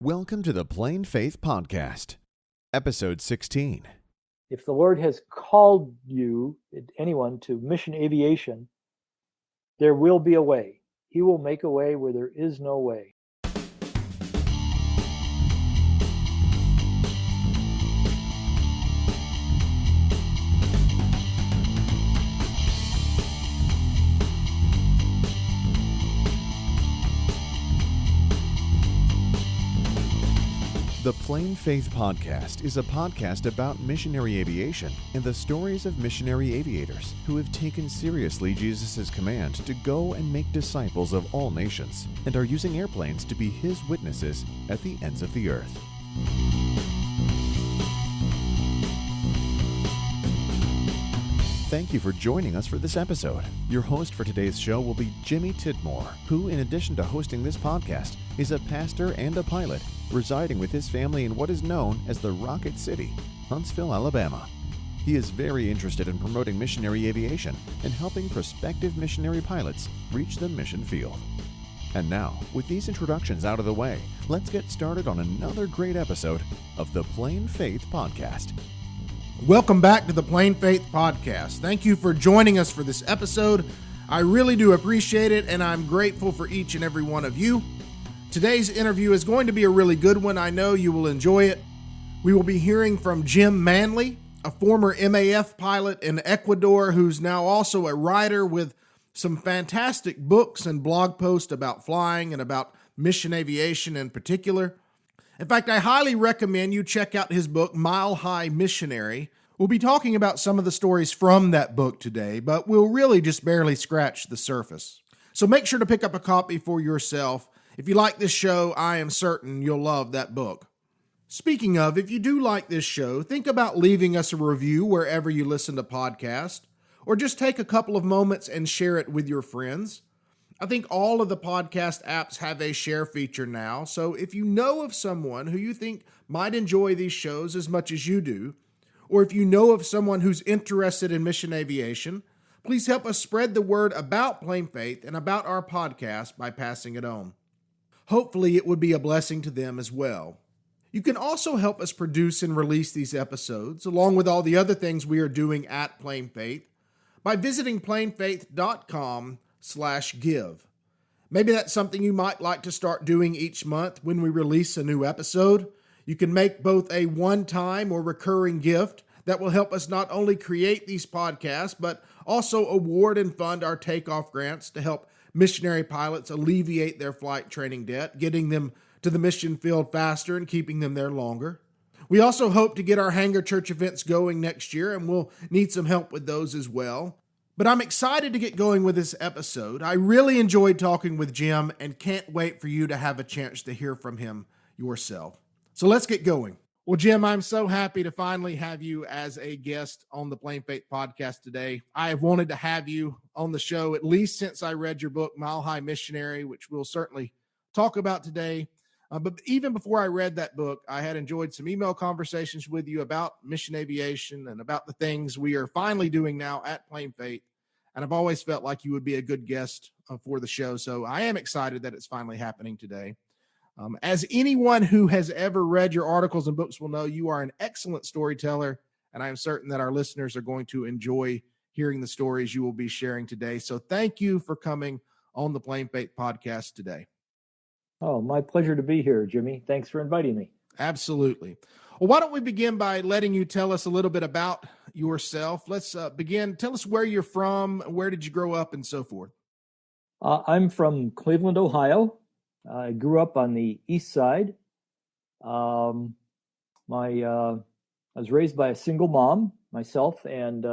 Welcome to the Plain Faith Podcast, Episode 16. If the Lord has called you, anyone, to mission aviation, there will be a way. He will make a way where there is no way. The Plain Faith Podcast is a podcast about missionary aviation and the stories of missionary aviators who have taken seriously Jesus' command to go and make disciples of all nations and are using airplanes to be his witnesses at the ends of the earth. Thank you for joining us for this episode. Your host for today's show will be Jimmy Tidmore, who, in addition to hosting this podcast, is a pastor and a pilot residing with his family in what is known as the Rocket City, Huntsville, Alabama. He is very interested in promoting missionary aviation and helping prospective missionary pilots reach the mission field. And now, with these introductions out of the way, let's get started on another great episode of the Plain Faith Podcast. Welcome back to the Plain Faith Podcast. Thank you for joining us for this episode. I really do appreciate it, and I'm grateful for each and every one of you. Today's interview is going to be a really good one. I know you will enjoy it. We will be hearing from Jim Manley, a former MAF pilot in Ecuador who's now also a writer with some fantastic books and blog posts about flying and about mission aviation in particular. In fact, I highly recommend you check out his book, Mile High Missionary. We'll be talking about some of the stories from that book today, but we'll really just barely scratch the surface. So make sure to pick up a copy for yourself. If you like this show, I am certain you'll love that book. Speaking of, if you do like this show, think about leaving us a review wherever you listen to podcasts, or just take a couple of moments and share it with your friends. I think all of the podcast apps have a share feature now, so if you know of someone who you think might enjoy these shows as much as you do, or if you know of someone who's interested in mission aviation, please help us spread the word about Plain Faith and about our podcast by passing it on. Hopefully it would be a blessing to them as well. You can also help us produce and release these episodes, along with all the other things we are doing at Plain Faith, by visiting plainfaith.com/give. Maybe that's something you might like to start doing each month when we release a new episode. You can make both a one-time or recurring gift that will help us not only create these podcasts, but also award and fund our takeoff grants to help missionary pilots alleviate their flight training debt, getting them to the mission field faster and keeping them there longer. We also hope to get our Hangar Church events going next year, and we'll need some help with those as well. But I'm excited to get going with this episode. I really enjoyed talking with Jim and can't wait for you to have a chance to hear from him yourself. So let's get going. Well, Jim, I'm so happy to finally have you as a guest on the Plain Faith Podcast today. I have wanted to have you on the show at least since I read your book, Mile High Missionary, which we'll certainly talk about today. But even before I read that book, I had enjoyed some email conversations with you about mission aviation and about the things we are finally doing now at Plain Faith. And I've always felt like you would be a good guest for the show. So I am excited that it's finally happening today. As anyone who has ever read your articles and books will know, you are an excellent storyteller. And I am certain that our listeners are going to enjoy hearing the stories you will be sharing today. So thank you for coming on the Plain Faith Podcast today. Oh, my pleasure to be here, Jimmy. Thanks for inviting me. Absolutely. Well, why don't we begin by letting you tell us a little bit about yourself. Let's begin. Tell us where you're from, where did you grow up, and so forth. I'm from Cleveland, Ohio. I grew up on the east side. I was raised by a single mom, myself, and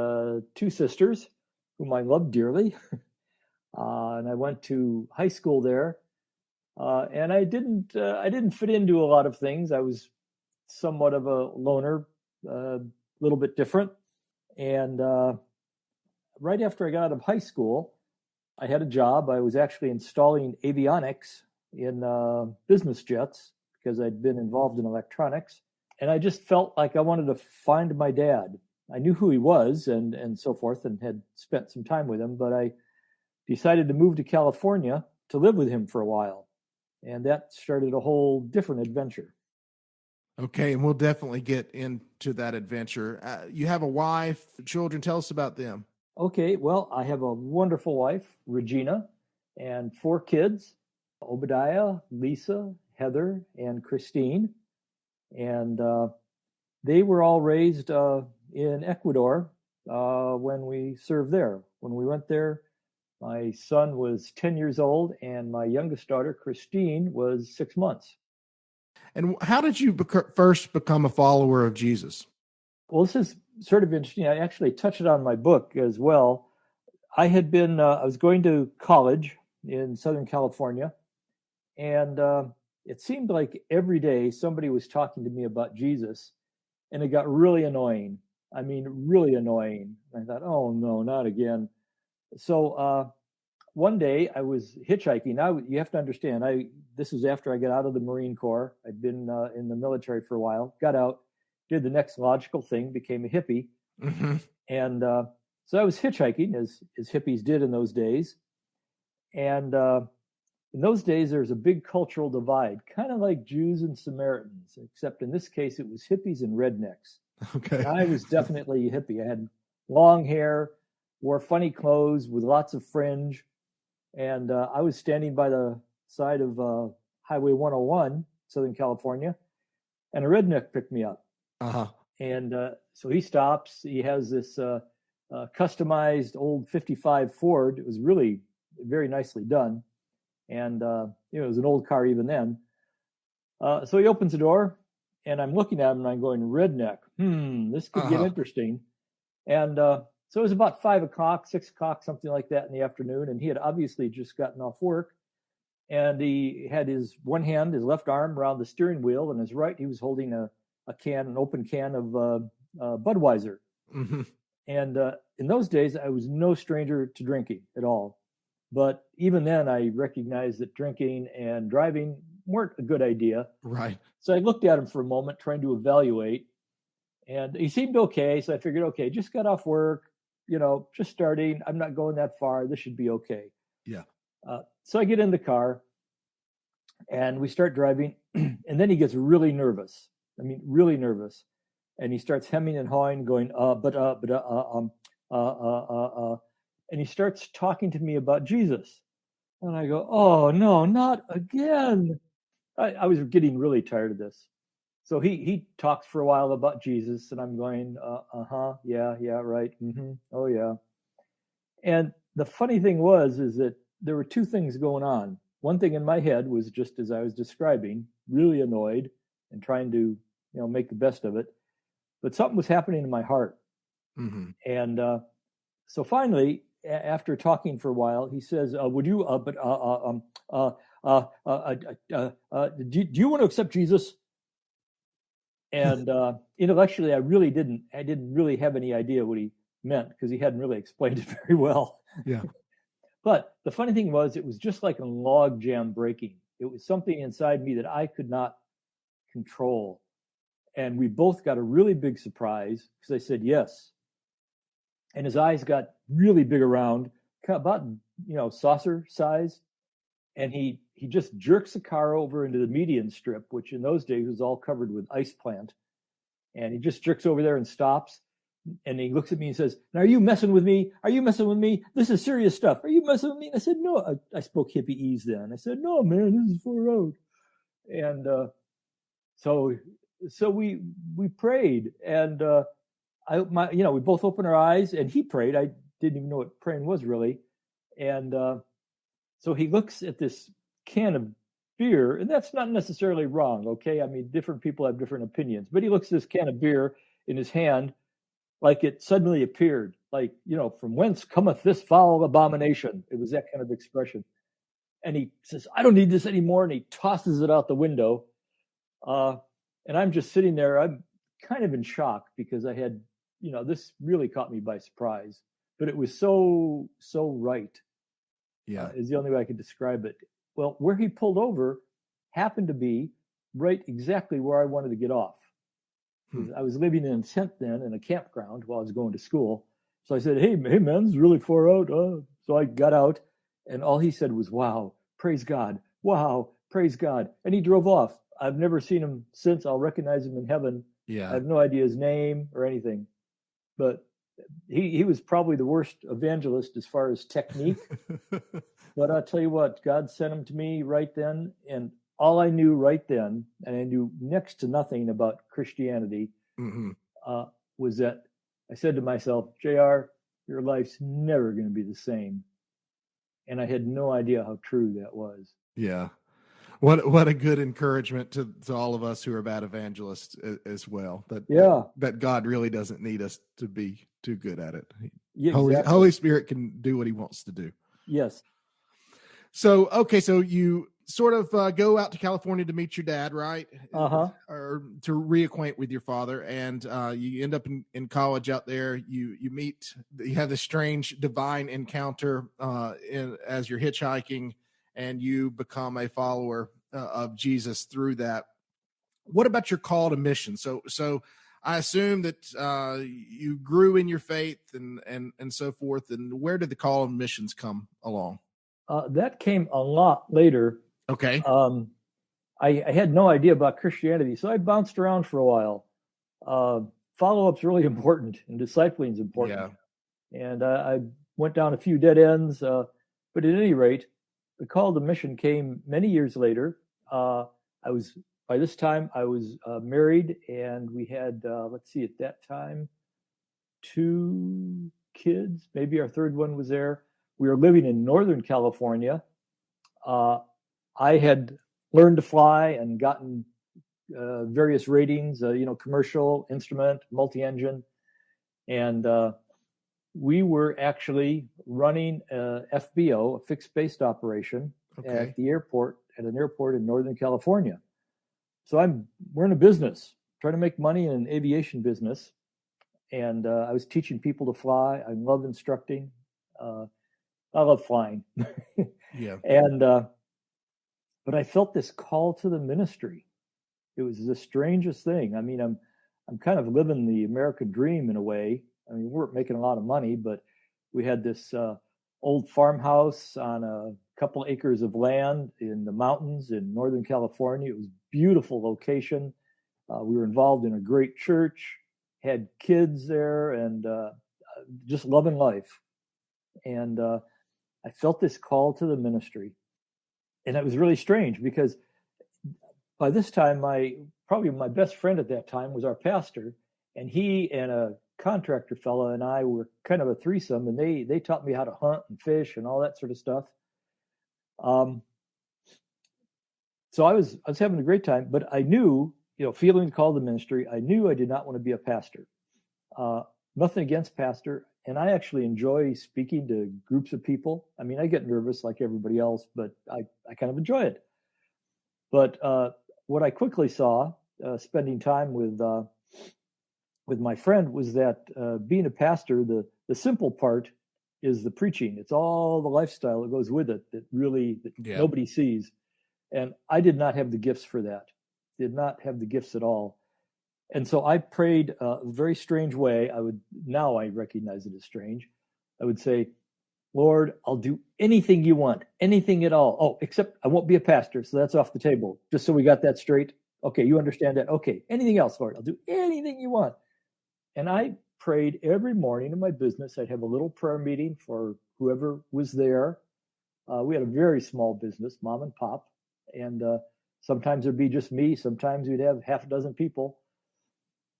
two sisters, whom I loved dearly. And I went to high school there. And I didn't fit into a lot of things. I was somewhat of a loner, a little bit different. And right after I got out of high school, I had a job. I was actually installing avionics in business jets because I'd been involved in electronics. And I just felt like I wanted to find my dad. I knew who he was and so forth and had spent some time with him, but I decided to move to California to live with him for a while. And that started a whole different adventure. Okay, and we'll definitely get into that adventure. You have a wife, children. Tell us about them. Okay, well, I have a wonderful wife, Regina, and 4 kids, Obadiah, Lisa, Heather, and Christine. And they were all raised in Ecuador when we served there. When we went there, my son was 10 years old, and my youngest daughter, Christine, was 6 months. And how did you first become a follower of Jesus? Well, this is sort of interesting. I actually touched it on my book as well. I had been, I was going to college in Southern California, and it seemed like every day somebody was talking to me about Jesus, and it got really annoying. I mean, really annoying. I thought, oh no, not again. So one day I was hitchhiking. Now you have to understand, this was after I got out of the Marine Corps. I'd been in the military for a while, got out, did the next logical thing, became a hippie. Mm-hmm. And so I was hitchhiking, as hippies did in those days. And in those days, there was a big cultural divide, kind of like Jews and Samaritans, except in this case, it was hippies and rednecks. Okay. And I was definitely a hippie. I had long hair, wore funny clothes with lots of fringe. And I was standing by the side of Highway 101, Southern California, and a redneck picked me up. Uh-huh. And so he stops. He has this customized old 55 Ford. It was really very nicely done. And, it was an old car even then. So he opens the door, and I'm looking at him, and I'm going, redneck. This could get interesting. And so it was about 5 o'clock, 6 o'clock, something like that in the afternoon. And he had obviously just gotten off work. And he had his one hand, his left arm around the steering wheel, and his right, he was holding an open can of Budweiser. Mm-hmm. And in those days, I was no stranger to drinking at all. But even then, I recognized that drinking and driving weren't a good idea. Right. So I looked at him for a moment, trying to evaluate. And he seemed okay. So I figured, okay, just got off work, just starting. I'm not going that far. This should be okay. Yeah. So I get in the car, and we start driving. And then he gets really nervous. I mean, really nervous. And he starts hemming and hawing, going, and he starts talking to me about Jesus. And I go, oh, no, not again. I was getting really tired of this. So he talks for a while about Jesus, and I'm going, yeah, right. Mm-hmm. Oh, yeah. And the funny thing is that there were 2 things going on. One thing in my head was just as I was describing, really annoyed and trying to, make the best of it. But something was happening in my heart. Mm-hmm. And so finally, after talking for a while, he says, would you, do you want to accept Jesus? And intellectually, I didn't really have any idea what he meant, because he hadn't really explained it very well. Yeah. But the funny thing was, it was just like a log jam breaking. It was something inside me that I could not control. And we both got a really big surprise, because I said yes. And his eyes got really big around, about, saucer size. And he just jerks the car over into the median strip, which in those days was all covered with ice plant. And he just jerks over there and stops. And he looks at me and says, now, are you messing with me? Are you messing with me? This is serious stuff. Are you messing with me? And I said, no. I spoke hippieese then. I said, no, man, this is for road. And so we prayed. And we both opened our eyes, and he prayed. I didn't even know what praying was really. And so he looks at this can of beer, and that's not necessarily wrong, okay? I mean, different people have different opinions. But he looks at this can of beer in his hand like it suddenly appeared, like, from whence cometh this foul abomination? It was that kind of expression. And he says, I don't need this anymore, and he tosses it out the window. And I'm just sitting there. I'm kind of in shock, because I had, this really caught me by surprise. But it was so right. Yeah. Is the only way I could describe it. Well, where he pulled over happened to be right exactly where I wanted to get off. I was living in a tent then in a campground while I was going to school. So I said, hey man, this is really far out. So I got out, and all he said was, wow, praise God. Wow, praise God. And he drove off. I've never seen him since. I'll recognize him in heaven. Yeah. I have no idea his name or anything. But he was probably the worst evangelist as far as technique. But I'll tell you what, God sent him to me right then. And all I knew right then, and I knew next to nothing about Christianity, was that I said to myself, JR, your life's never going to be the same. And I had no idea how true that was. Yeah. What a good encouragement to all of us who are bad evangelists as well. That God really doesn't need us to be too good at it. Yeah, exactly. Holy Spirit can do what he wants to do. Yes. So you sort of go out to California to meet your dad, right? Or to reacquaint with your father. And you end up in college out there. You have this strange divine encounter as you're hitchhiking, and you become a follower of Jesus through that. What about your call to mission? So I assume that you grew in your faith and so forth. And where did the call of missions come along? That came a lot later. Okay. I had no idea about Christianity, so I bounced around for a while. Follow-up's really important, and discipling is important. Yeah. And I went down a few dead ends, but at any rate, the call to mission came many years later. By this time I was married, and we had, at that time, 2 kids. Maybe our third one was there. We were living in Northern California. I had learned to fly and gotten various ratings, commercial, instrument, multi-engine. And we were actually running a FBO, a fixed-based operation, at an airport in Northern California. So we're in a business, trying to make money in an aviation business. And I was teaching people to fly. I love instructing. I love flying. Yeah. And but I felt this call to the ministry. It was the strangest thing. I mean, I'm kind of living the American dream in a way. I mean, we weren't making a lot of money, but we had this old farmhouse on a couple acres of land in the mountains in Northern California. It was a beautiful location. We were involved in a great church, had kids there, and just loving life. And I felt this call to the ministry. And it was really strange because by this time, probably my best friend at that time was our pastor, and he and a contractor fella and I were kind of a threesome, and they taught me how to hunt and fish and all that sort of stuff. So I was having a great time, but I knew, feeling the call to ministry, I knew I did not want to be a pastor. Nothing against pastor. And I actually enjoy speaking to groups of people. I mean, I get nervous like everybody else, but I kind of enjoy it. But what I quickly saw, spending time with my friend, was that being a pastor, the simple part is the preaching. It's all the lifestyle that goes with it that nobody sees. And I did not have the gifts for that. Did not have the gifts at all. And so I prayed a very strange way. Now I recognize it as strange. I would say, Lord, I'll do anything you want, anything at all. Oh, except I won't be a pastor. So that's off the table. Just so we got that straight. Okay, you understand that? Okay, anything else, Lord? I'll do anything you want. And I prayed every morning in my business. I'd have a little prayer meeting for whoever was there. We had a very small business, mom and pop. And sometimes it'd be just me. Sometimes we'd have half a dozen people.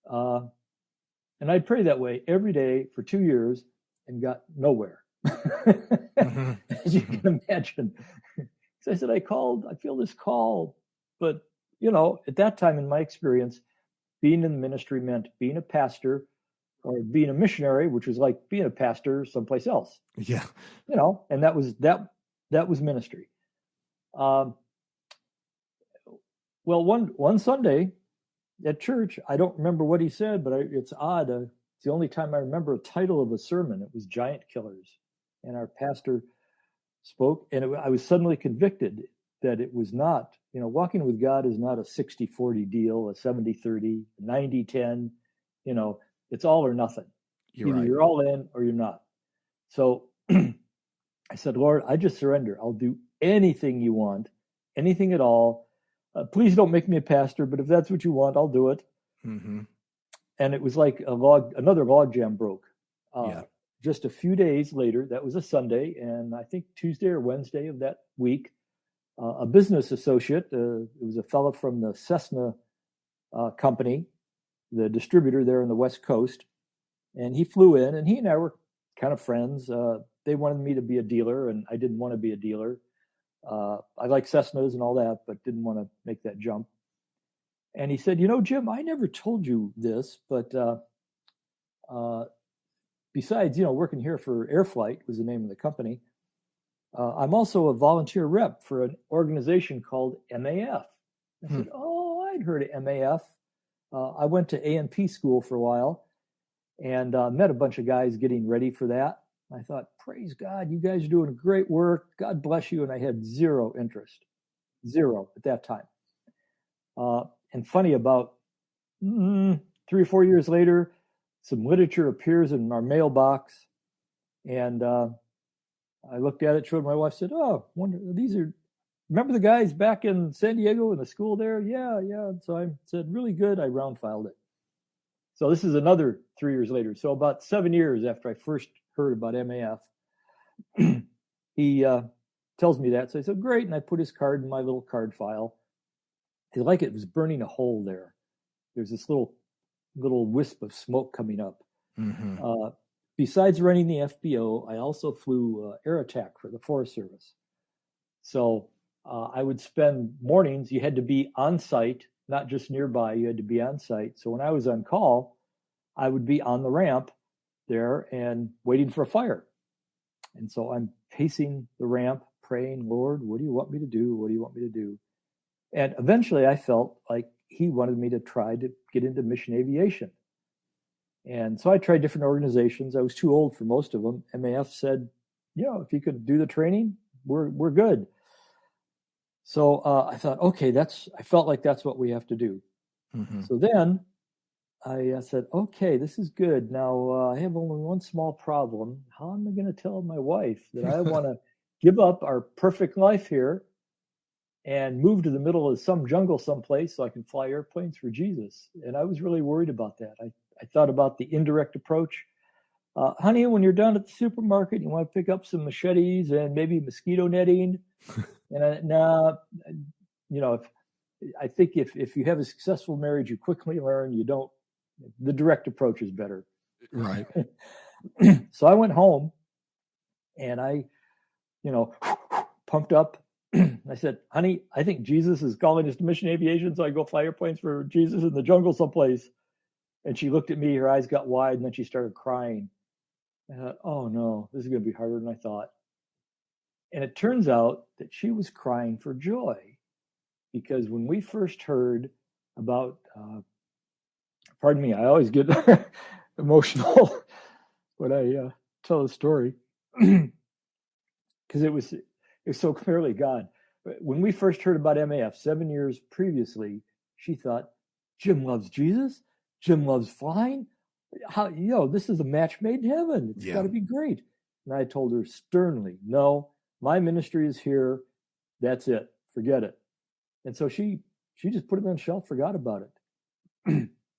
And I'd pray that way every day for 2 years and got nowhere, as you can imagine. So I said, I feel this call. But, at that time in my experience, being in the ministry meant being a pastor or being a missionary, which was like being a pastor someplace else. Yeah. And that was ministry. Well, one Sunday, at church, I don't remember what he said, but it's odd. It's the only time I remember a title of a sermon. It was Giant Killers. And our pastor spoke, and I was suddenly convicted that it was not, walking with God is not a 60-40 deal, a 70-30, 90-10. It's all or nothing. Either you're all in or you're not. So I said, Lord, I just surrender. I'll do anything you want. anything at all. Please don't make me a pastor, but if that's what you want, I'll do it. Mm-hmm. And it was like another log jam broke. Just a few days later, that was a Sunday, and I think Tuesday or Wednesday of that week, a business associate, it was a fellow from the Cessna company, the distributor there on the West Coast, and he flew in, and he and I were kind of friends. They wanted me to be a dealer, and I didn't want to be a dealer. I like Cessnas and all that, but didn't want to make that jump. And he said, Jim, I never told you this, but besides, working here for Airflight was the name of the company, I'm also a volunteer rep for an organization called MAF. I said, I'd heard of MAF. I went to A&P school for a while and met a bunch of guys getting ready for that. I thought, praise God, you guys are doing great work. God bless you. And I had zero interest, zero at that time. And funny, about 3 or 4 years later, some literature appears in our mailbox. And I looked at it, showed my wife, said, remember the guys back in San Diego in the school there? Yeah. And so I said, really good. I round filed it. So this is another 3 years later. So about 7 years after I first heard about MAF, he tells me that. So I said, great. And I put his card in my little card file. It was burning a hole there. There's this little wisp of smoke coming up. Mm-hmm. Besides running the FBO, I also flew Air Attack for the Forest Service. So I would spend mornings, you had to be on site, not just nearby, you had to be on site. So when I was on call, I would be on the ramp there and waiting for a fire. And so I'm pacing the ramp, praying, Lord, what do you want me to do? What do you want me to do? And eventually I felt like he wanted me to try to get into mission aviation. And so I tried different organizations. I was too old for most of them. MAF said, if you could do the training, we're good. So I thought, okay, I felt like that's what we have to do. Mm-hmm. So then I said, okay, this is good. Now I have only one small problem. How am I going to tell my wife that I want to give up our perfect life here and move to the middle of some jungle someplace so I can fly airplanes for Jesus? And I was really worried about that. I thought about the indirect approach. Honey, when you're down at the supermarket, you want to pick up some machetes and maybe mosquito netting. And I think if you have a successful marriage, you quickly learn the direct approach is better. Right. So I went home and I, pumped up. I said, honey, I think Jesus is calling us to mission aviation. So I go fly airplanes for Jesus in the jungle someplace. And she looked at me, her eyes got wide, and then she started crying. I thought, oh no, this is going to be harder than I thought. And it turns out that she was crying for joy, because when we first heard about, pardon me, I always get emotional when I tell a story, because it was so clearly God. When we first heard about MAF 7 years previously, she thought, Jim loves Jesus. Jim loves flying. How, this is a match made in heaven. It's got to be great. And I told her sternly, no, my ministry is here. That's it. Forget it. And so she just put it on the shelf, forgot about it.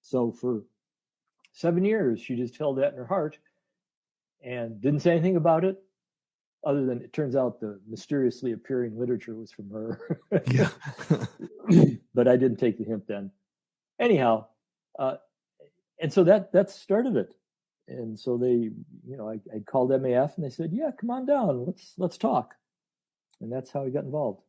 So for 7 years, she just held that in her heart and didn't say anything about it, other than it turns out the mysteriously appearing literature was from her. Yeah. But I didn't take the hint then. Anyhow, and so that started it. And so they, I called MAF and they said, yeah, come on down. Let's talk. And that's how I got involved.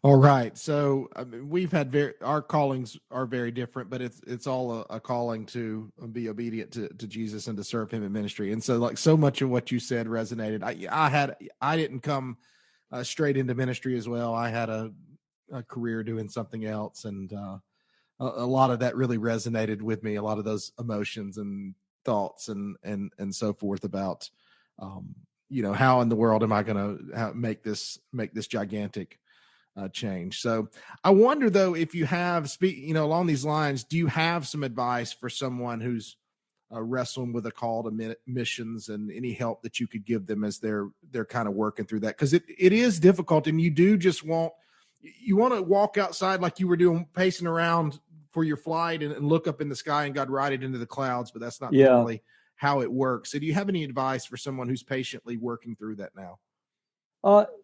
All right. So we've had our callings are very different, but it's all a calling to be obedient to Jesus and to serve him in ministry. And so so much of what you said resonated. I didn't come straight into ministry as well. I had a career doing something else. And a lot of that really resonated with me. A lot of those emotions and thoughts and so forth about, how in the world am I going to make this gigantic change. So I wonder though, if you have along these lines, do you have some advice for someone who's wrestling with a call to missions, and any help that you could give them as they're kind of working through that? Because it is difficult, and you do just want, you want to walk outside like you were doing, pacing around for your flight and look up in the sky and God write it into the clouds, but that's not really how it works. So do you have any advice for someone who's patiently working through that now?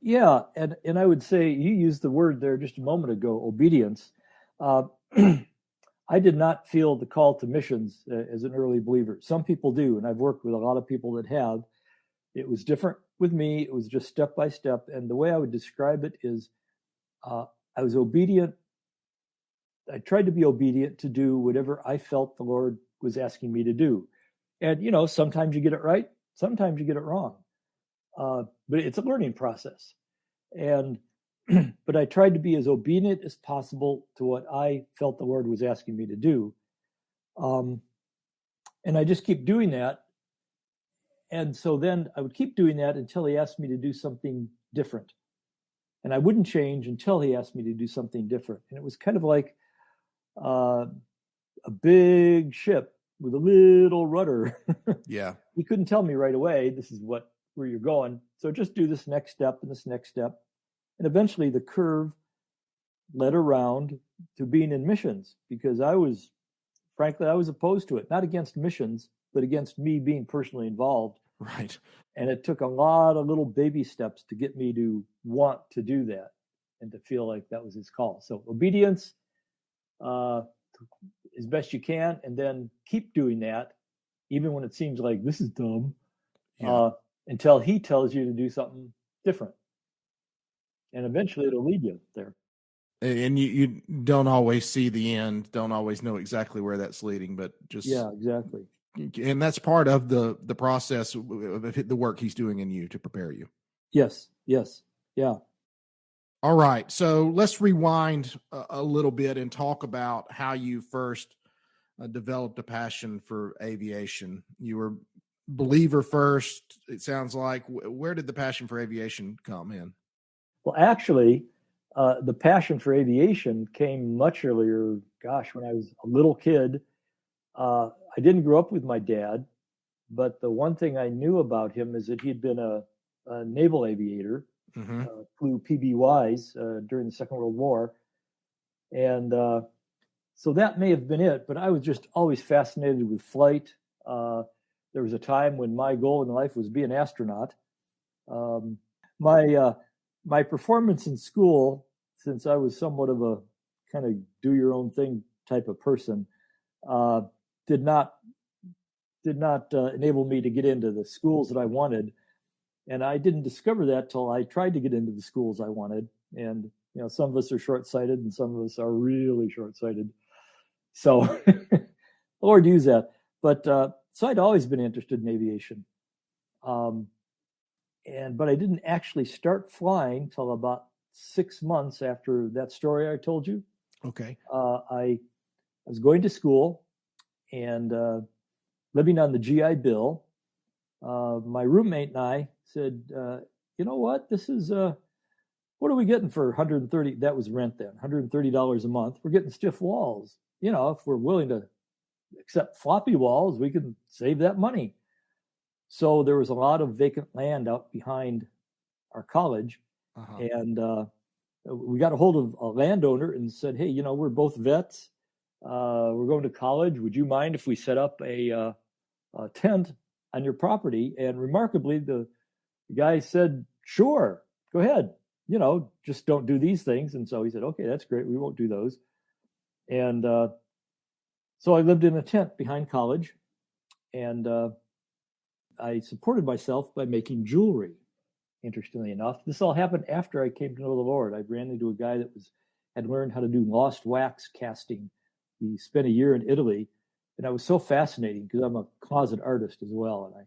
Yeah. And I would say you used the word there just a moment ago, obedience. I did not feel the call to missions as an early believer. Some people do, and I've worked with a lot of people that have. It was different with me. It was just step by step. And the way I would describe it is I was obedient. I tried to be obedient to do whatever I felt the Lord was asking me to do. And, sometimes you get it right. Sometimes you get it wrong. But it's a learning process. And but I tried to be as obedient as possible to what I felt the Lord was asking me to do. And I just keep doing that. And so then I would keep doing that until he asked me to do something different. And I wouldn't change until he asked me to do something different. And it was kind of like a big ship with a little rudder. Yeah. He couldn't tell me right away, this is where you're going. So just do this next step and this next step. And eventually the curve led around to being in missions, because I was opposed to it, not against missions, but against me being personally involved. Right. And it took a lot of little baby steps to get me to want to do that and to feel like that was his call. So obedience as best you can, and then keep doing that, even when it seems like this is dumb, until he tells you to do something different. And eventually it'll lead you there. And you don't always see the end, don't always know exactly where that's leading, but just... Yeah, exactly. And that's part of the process of the work he's doing in you to prepare you. Yes. Yeah. All right. So let's rewind a little bit and talk about how you first developed a passion for aviation. You were believer first, it sounds like. Where did the passion for aviation come in? Well, actually, the passion for aviation came much earlier. Gosh, when I was a little kid, I didn't grow up with my dad, but the one thing I knew about him is that he'd been a naval aviator, flew PBYs during the Second World War. And so that may have been it, but I was just always fascinated with flight. There was a time when my goal in life was be an astronaut. My performance in school, since I was somewhat of a kind of do your own thing type of person, did not enable me to get into the schools that I wanted. And I didn't discover that till I tried to get into the schools I wanted. And, some of us are short-sighted and some of us are really short-sighted. So Lord use that. But so I'd always been interested in aviation. But I didn't actually start flying till about 6 months after that story I told you. Okay. I was going to school and living on the GI Bill. My roommate and I said, you know what? This is, what are we getting for $130? That was rent then, $130 a month. We're getting stiff walls. If we're willing to accept floppy walls, we can save that money. So there was a lot of vacant land out behind our college. And we got a hold of a landowner and said, hey, we're both vets. We're going to college. Would you mind if we set up a tent on your property? And remarkably, the guy said, sure, go ahead. Just don't do these things. And so he said, okay, that's great. We won't do those. And so I lived in a tent behind college, and I supported myself by making jewelry. Interestingly enough, this all happened after I came to know the Lord. I ran into a guy that had learned how to do lost wax casting. He spent a year in Italy, and I was so fascinating because I'm a closet artist as well, and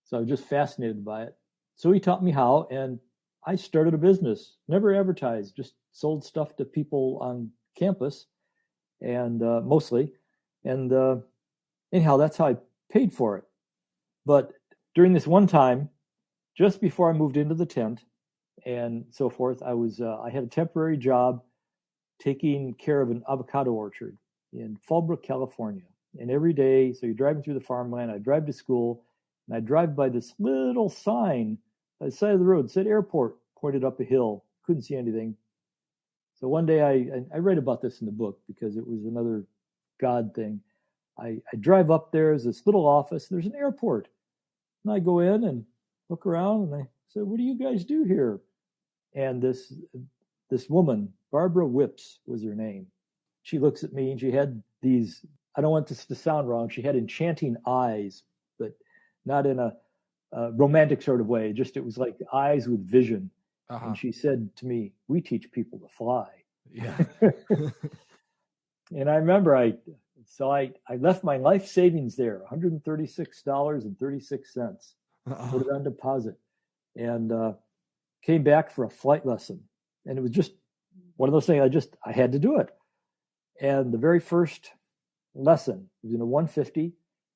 so I was just fascinated by it. So he taught me how, and I started a business. Never advertised, just sold stuff to people on campus, and mostly. And anyhow, that's how I paid for it. But during this one time, just before I moved into the tent and so forth, I had a temporary job taking care of an avocado orchard in Fallbrook, California. And every day, so you're driving through the farmland, I drive to school, and I drive by this little sign on the side of the road, said airport, pointed up a hill, couldn't see anything. So one day I read about this in the book because it was another God thing. I drive up there, there's this little office, there's an airport. And I go in and look around and I said, what do you guys do here? And this woman, Barbara Whips was her name. She looks at me and she had these, I don't want this to sound wrong, she had enchanting eyes, but not in a romantic sort of way. Just it was like eyes with vision. Uh-huh. And she said to me, we teach people to fly. Yeah. And I remember I left my life savings there, $136.36. Uh-huh. Put it on deposit and came back for a flight lesson. And it was just one of those things I had to do it. And the very first lesson was in a 150.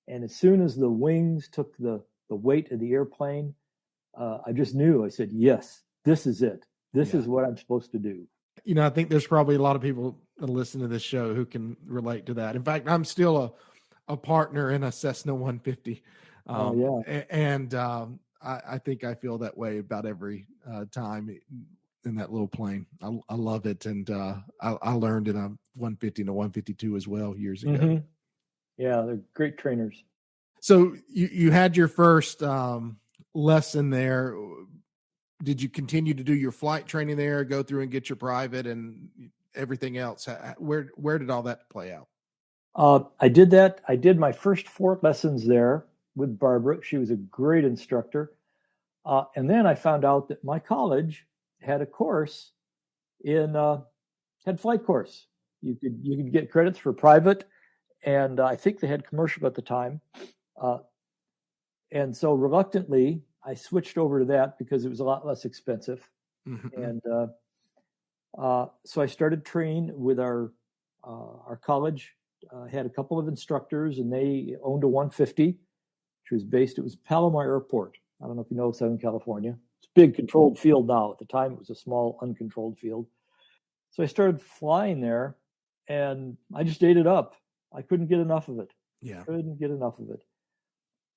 And as soon as the wings took the weight of the airplane, I just knew. I said, yes, this is it. This is what I'm supposed to do. I think there's probably a lot of people that listen to this show who can relate to that. In fact, I'm still a partner in a Cessna 150. And I think I feel that way about every time in that little plane. I love it. And I learned in a 150 and a 152 as well years ago. Mm-hmm. Yeah, they're great trainers. So you had your first lesson there. Did you continue to do your flight training there, go through and get your private and everything else? Where did all that play out? I did that. I did my first 4 lessons there with Barbara. She was a great instructor. And then I found out that my college had a course had flight course. You could get credits for private, and I think they had commercial at the time. And so reluctantly, I switched over to that because it was a lot less expensive. Mm-hmm. And so I started training with our college. Had a couple of instructors, and they owned a 150, which was based. It was Palomar Airport. I don't know if you know Southern California. It's a big controlled field now. At the time, it was a small uncontrolled field. So I started flying there, and I just ate it up. I couldn't get enough of it. Yeah, couldn't get enough of it.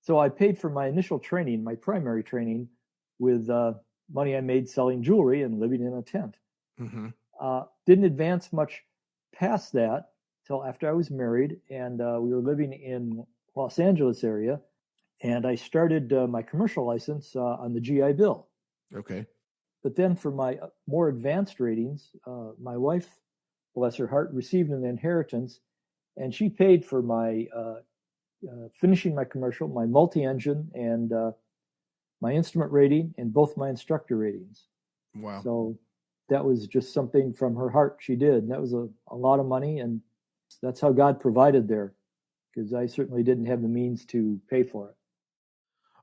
So I paid for my initial training, my primary training, with money I made selling jewelry and living in a tent. Mm-hmm. Didn't advance much past that till after I was married, and we were living in Los Angeles area, and I started my commercial license on the GI Bill. Okay. But then for my more advanced ratings, my wife, bless her heart, received an inheritance, and she paid for my finishing my commercial, my multi-engine, and my instrument rating, and both my instructor ratings. Wow. So that was just something from her heart she did. And that was a lot of money, and that's how God provided there, because I certainly didn't have the means to pay for it.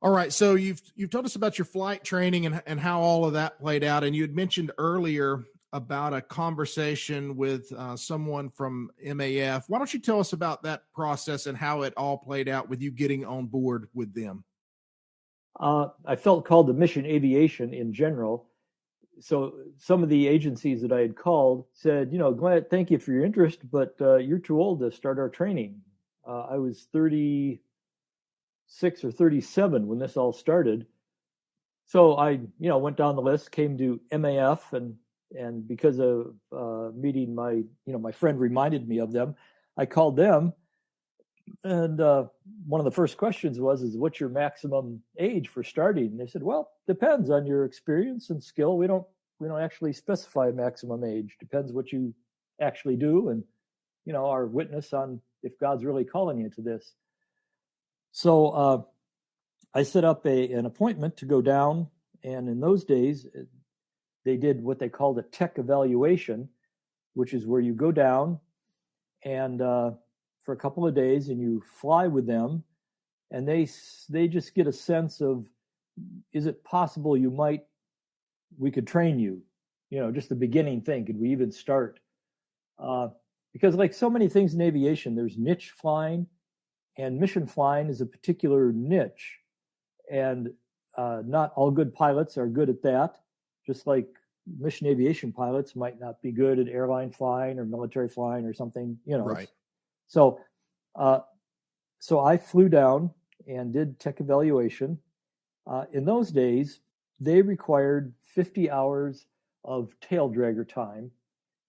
All right. So you've told us about your flight training and how all of that played out. And you had mentioned earlier about a conversation with someone from MAF. Why don't you tell us about that process and how it all played out with you getting on board with them? I felt called to Mission Aviation in general. So some of the agencies that I had called said, Glenn, thank you for your interest, but you're too old to start our training. I was 36 or 37 when this all started. So I, went down the list, came to MAF, and because of meeting my friend reminded me of them, I called them. And one of the first questions is what's your maximum age for starting? And they said, well, depends on your experience and skill. We don't actually specify a maximum age. Depends what you actually do, and our witness on if God's really calling you to this. So I set up an appointment to go down, and in those days they did what they called a tech evaluation, which is where you go down and for a couple of days, and you fly with them, and they just get a sense of, is it possible we could train you, just the beginning thing. Could we even start? Because like so many things in aviation, there's niche flying, and mission flying is a particular niche, and not all good pilots are good at that. Just like mission aviation pilots might not be good at airline flying or military flying or something, Right. So I flew down and did tech evaluation. In those days, they required 50 hours of tail dragger time,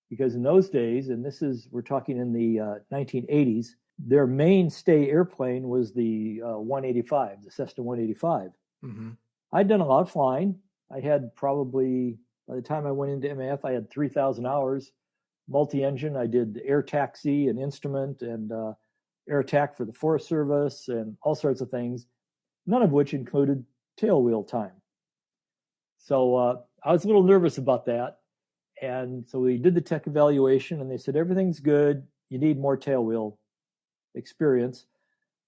because in those days, and we're talking in the 1980s, their mainstay airplane was the 185, the Cessna 185. Mm-hmm. I'd done a lot of flying. I had probably, by the time I went into MAF, I had 3,000 hours, multi-engine. I did air taxi and instrument and air attack for the Forest Service and all sorts of things, none of which included tailwheel time. So I was a little nervous about that. And so we did the tech evaluation, and they said, everything's good. You need more tailwheel experience.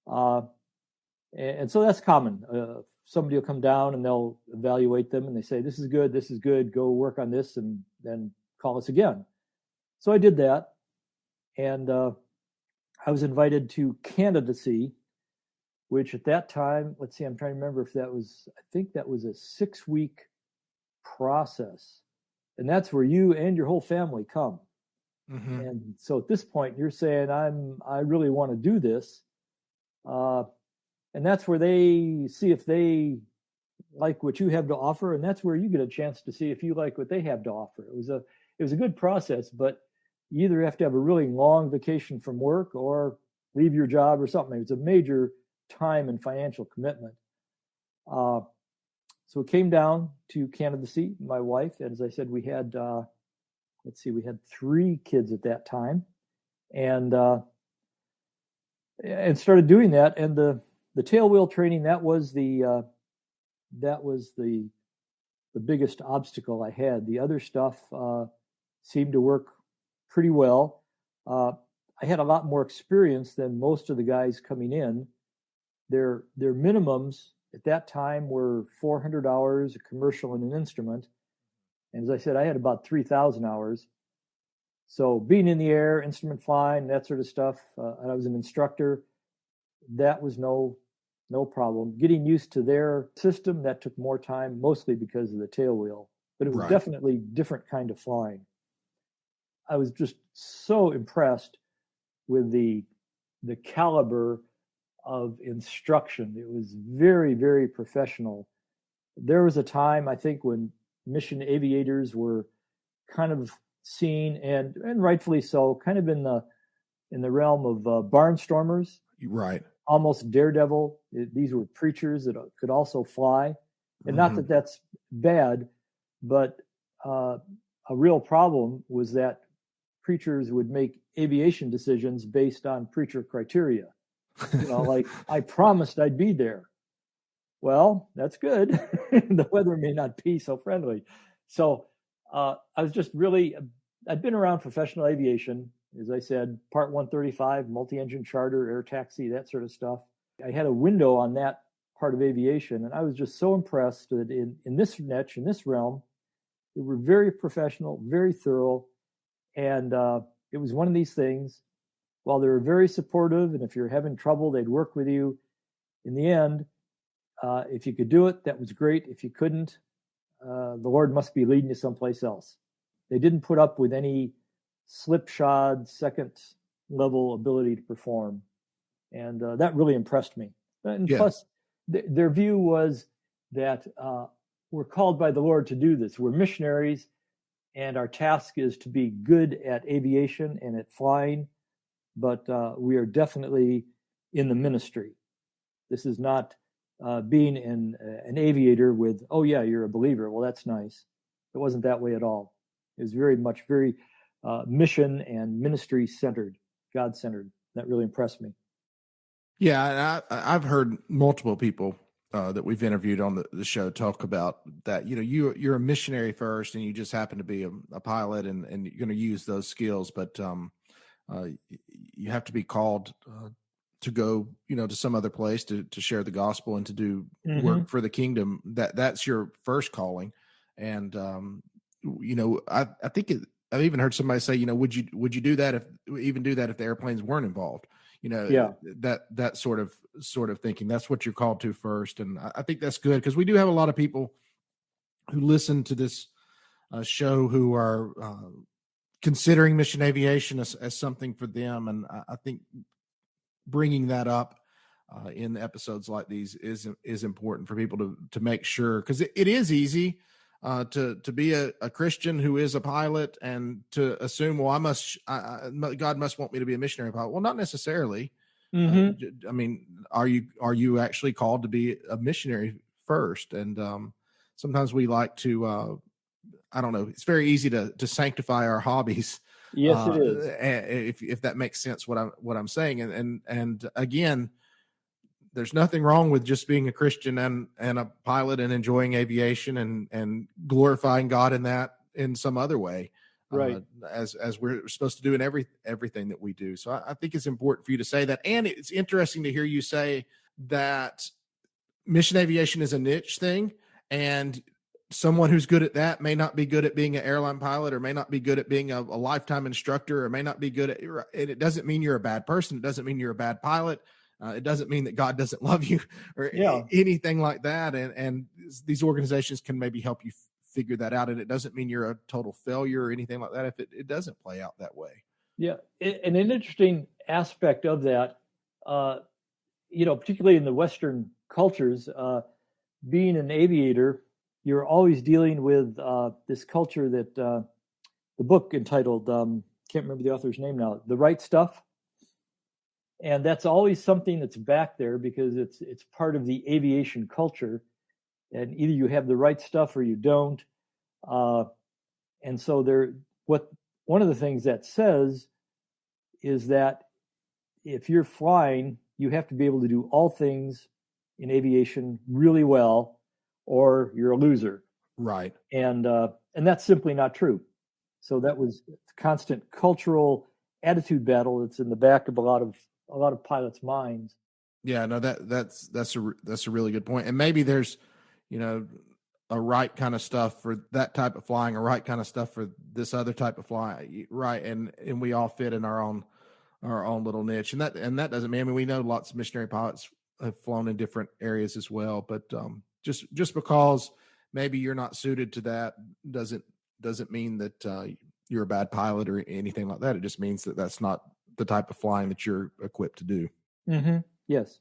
And so that's common. Somebody will come down and they'll evaluate them, and they say, this is good, go work on this, and then call us again. So I did that. And I was invited to candidacy, which at that time, let's see, I'm trying to remember if I think that was a 6-week process. And that's where you and your whole family come. Mm-hmm. And so at this point, you're saying, I really want to do this. And that's where they see if they like what you have to offer. And that's where you get a chance to see if you like what they have to offer. It was a good process, but you either have to have a really long vacation from work or leave your job or something. It's a major time and financial commitment. So it came down to candidacy, my wife. And as I said, we had, we had 3 kids at that time, and started doing that. And the tailwheel training, that was the biggest obstacle I had. The other stuff seemed to work pretty well. I had a lot more experience than most of the guys coming in. Their minimums at that time were 400 hours, a commercial and an instrument. And as I said, I had about 3,000 hours. So being in the air, instrument flying, that sort of stuff, and I was an instructor, that was no problem. Getting used to their system, that took more time, mostly because of the tailwheel. But it was definitely different kind of flying. I was just so impressed with the caliber of instruction. It was very, very professional. There was a time, I think, when mission aviators were kind of seen, and rightfully so, kind of in the realm of barnstormers. Right. Almost daredevil. These were preachers that could also fly. And not that that's bad, but a real problem was that preachers would make aviation decisions based on preacher criteria. Like, I promised I'd be there. Well, that's good. The weather may not be so friendly. So I was just I'd been around professional aviation, as I said, Part 135, multi-engine charter, air taxi, that sort of stuff. I had a window on that part of aviation, and I was just so impressed that in this niche, in this realm, they were very professional, very thorough, and it was one of these things. While they were very supportive, and if you're having trouble, they'd work with you. In the end, if you could do it, that was great. If you couldn't, the Lord must be leading you someplace else. They didn't put up with any slipshod, second-level ability to perform. And that really impressed me. And plus, their view was that we're called by the Lord to do this. We're missionaries, and our task is to be good at aviation and at flying. But we are definitely in the ministry. This is not being an aviator with, oh yeah, you're a believer. Well, that's nice. It wasn't that way at all. It was very mission and ministry centered, God centered. That really impressed me. Yeah, I've heard multiple people that we've interviewed on the show talk about that. You're a missionary first, and you just happen to be a pilot, and you're going to use those skills, but you have to be called to go, to some other place to share the gospel and to do work for the kingdom. That's your first calling. And, I think I've even heard somebody say, would you do that if the airplanes weren't involved? That sort of thinking, that's what you're called to first. And I think that's good, because we do have a lot of people who listen to this show who are considering mission aviation as something for them. And I think bringing that up in episodes like these is important for people to make sure, because it is easy to be a Christian who is a pilot and to assume, well, God must want me to be a missionary pilot. Well, not necessarily. I mean, are you actually called to be a missionary first? And sometimes we like to, I don't know, it's very easy to sanctify our hobbies. Yes, it is. If that makes sense, what I'm saying. And again, there's nothing wrong with just being a Christian and a pilot and enjoying aviation and glorifying God in that in some other way, right? As we're supposed to do in everything that we do. So I think it's important for you to say that. And it's interesting to hear you say that mission aviation is a niche thing, and someone who's good at that may not be good at being an airline pilot, or may not be good at being a lifetime instructor, or may not be good at it. It doesn't mean you're a bad person. It doesn't mean you're a bad pilot. It doesn't mean that God doesn't love you or anything like that. And these organizations can maybe help you figure that out. And it doesn't mean you're a total failure or anything like that if it doesn't play out that way. Yeah. And an interesting aspect of that, particularly in the Western cultures, being an aviator, you're always dealing with this culture that the book entitled, can't remember the author's name now, The Right Stuff. And that's always something that's back there because it's part of the aviation culture. And either you have the right stuff or you don't. And so one of the things that says is that if you're flying, you have to be able to do all things in aviation really well, or you're a loser. Right. And that's simply not true. So that was a constant cultural attitude battle that's in the back of a lot of pilots' minds. Yeah, no, that's a really good point. And maybe there's, a right kind of stuff for that type of flying, a right kind of stuff for this other type of flying, right? And we all fit in our own little niche. And that doesn't mean, we know lots of missionary pilots have flown in different areas as well, but just because maybe you're not suited to that doesn't mean that you're a bad pilot or anything like that. It just means that that's not the type of flying that you're equipped to do. Mm-hmm. Yes.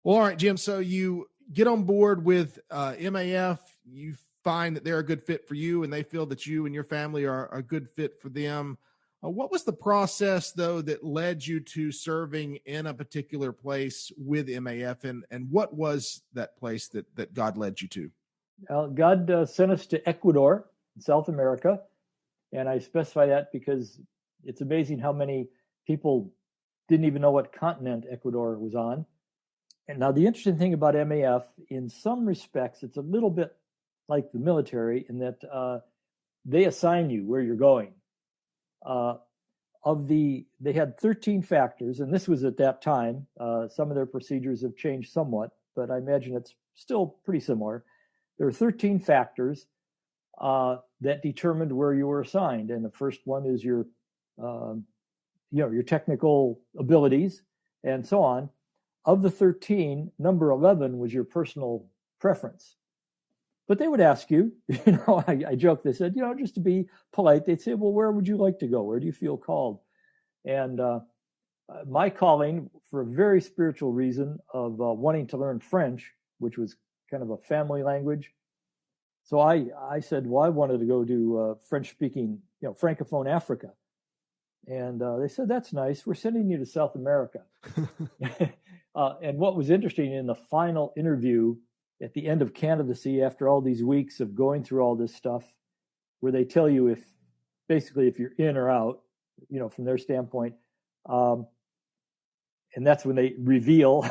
Well, all right, Jim. So you get on board with MAF, you find that they're a good fit for you and they feel that you and your family are a good fit for them. What was the process though that led you to serving in a particular place with MAF, and what was that place that God led you to? God sent us to Ecuador, South America. And I specify that because it's amazing how many people didn't even know what continent Ecuador was on. And now the interesting thing about MAF, in some respects, it's a little bit like the military in that they assign you where you're going. They had 13 factors, and this was at that time. Some of their procedures have changed somewhat, but I imagine it's still pretty similar. There were 13 factors that determined where you were assigned, and the first one is your technical abilities and so on. Of the 13, number 11 was your personal preference. But they would ask you, I joke, they said, just to be polite, they'd say, well, where would you like to go? Where do you feel called? And my calling, for a very spiritual reason of wanting to learn French, which was kind of a family language. So I said, well, I wanted to go to French-speaking, Francophone Africa. And they said, that's nice. We're sending you to South America. And what was interesting in the final interview at the end of candidacy, after all these weeks of going through all this stuff, where they tell you if you're in or out, from their standpoint, and that's when they reveal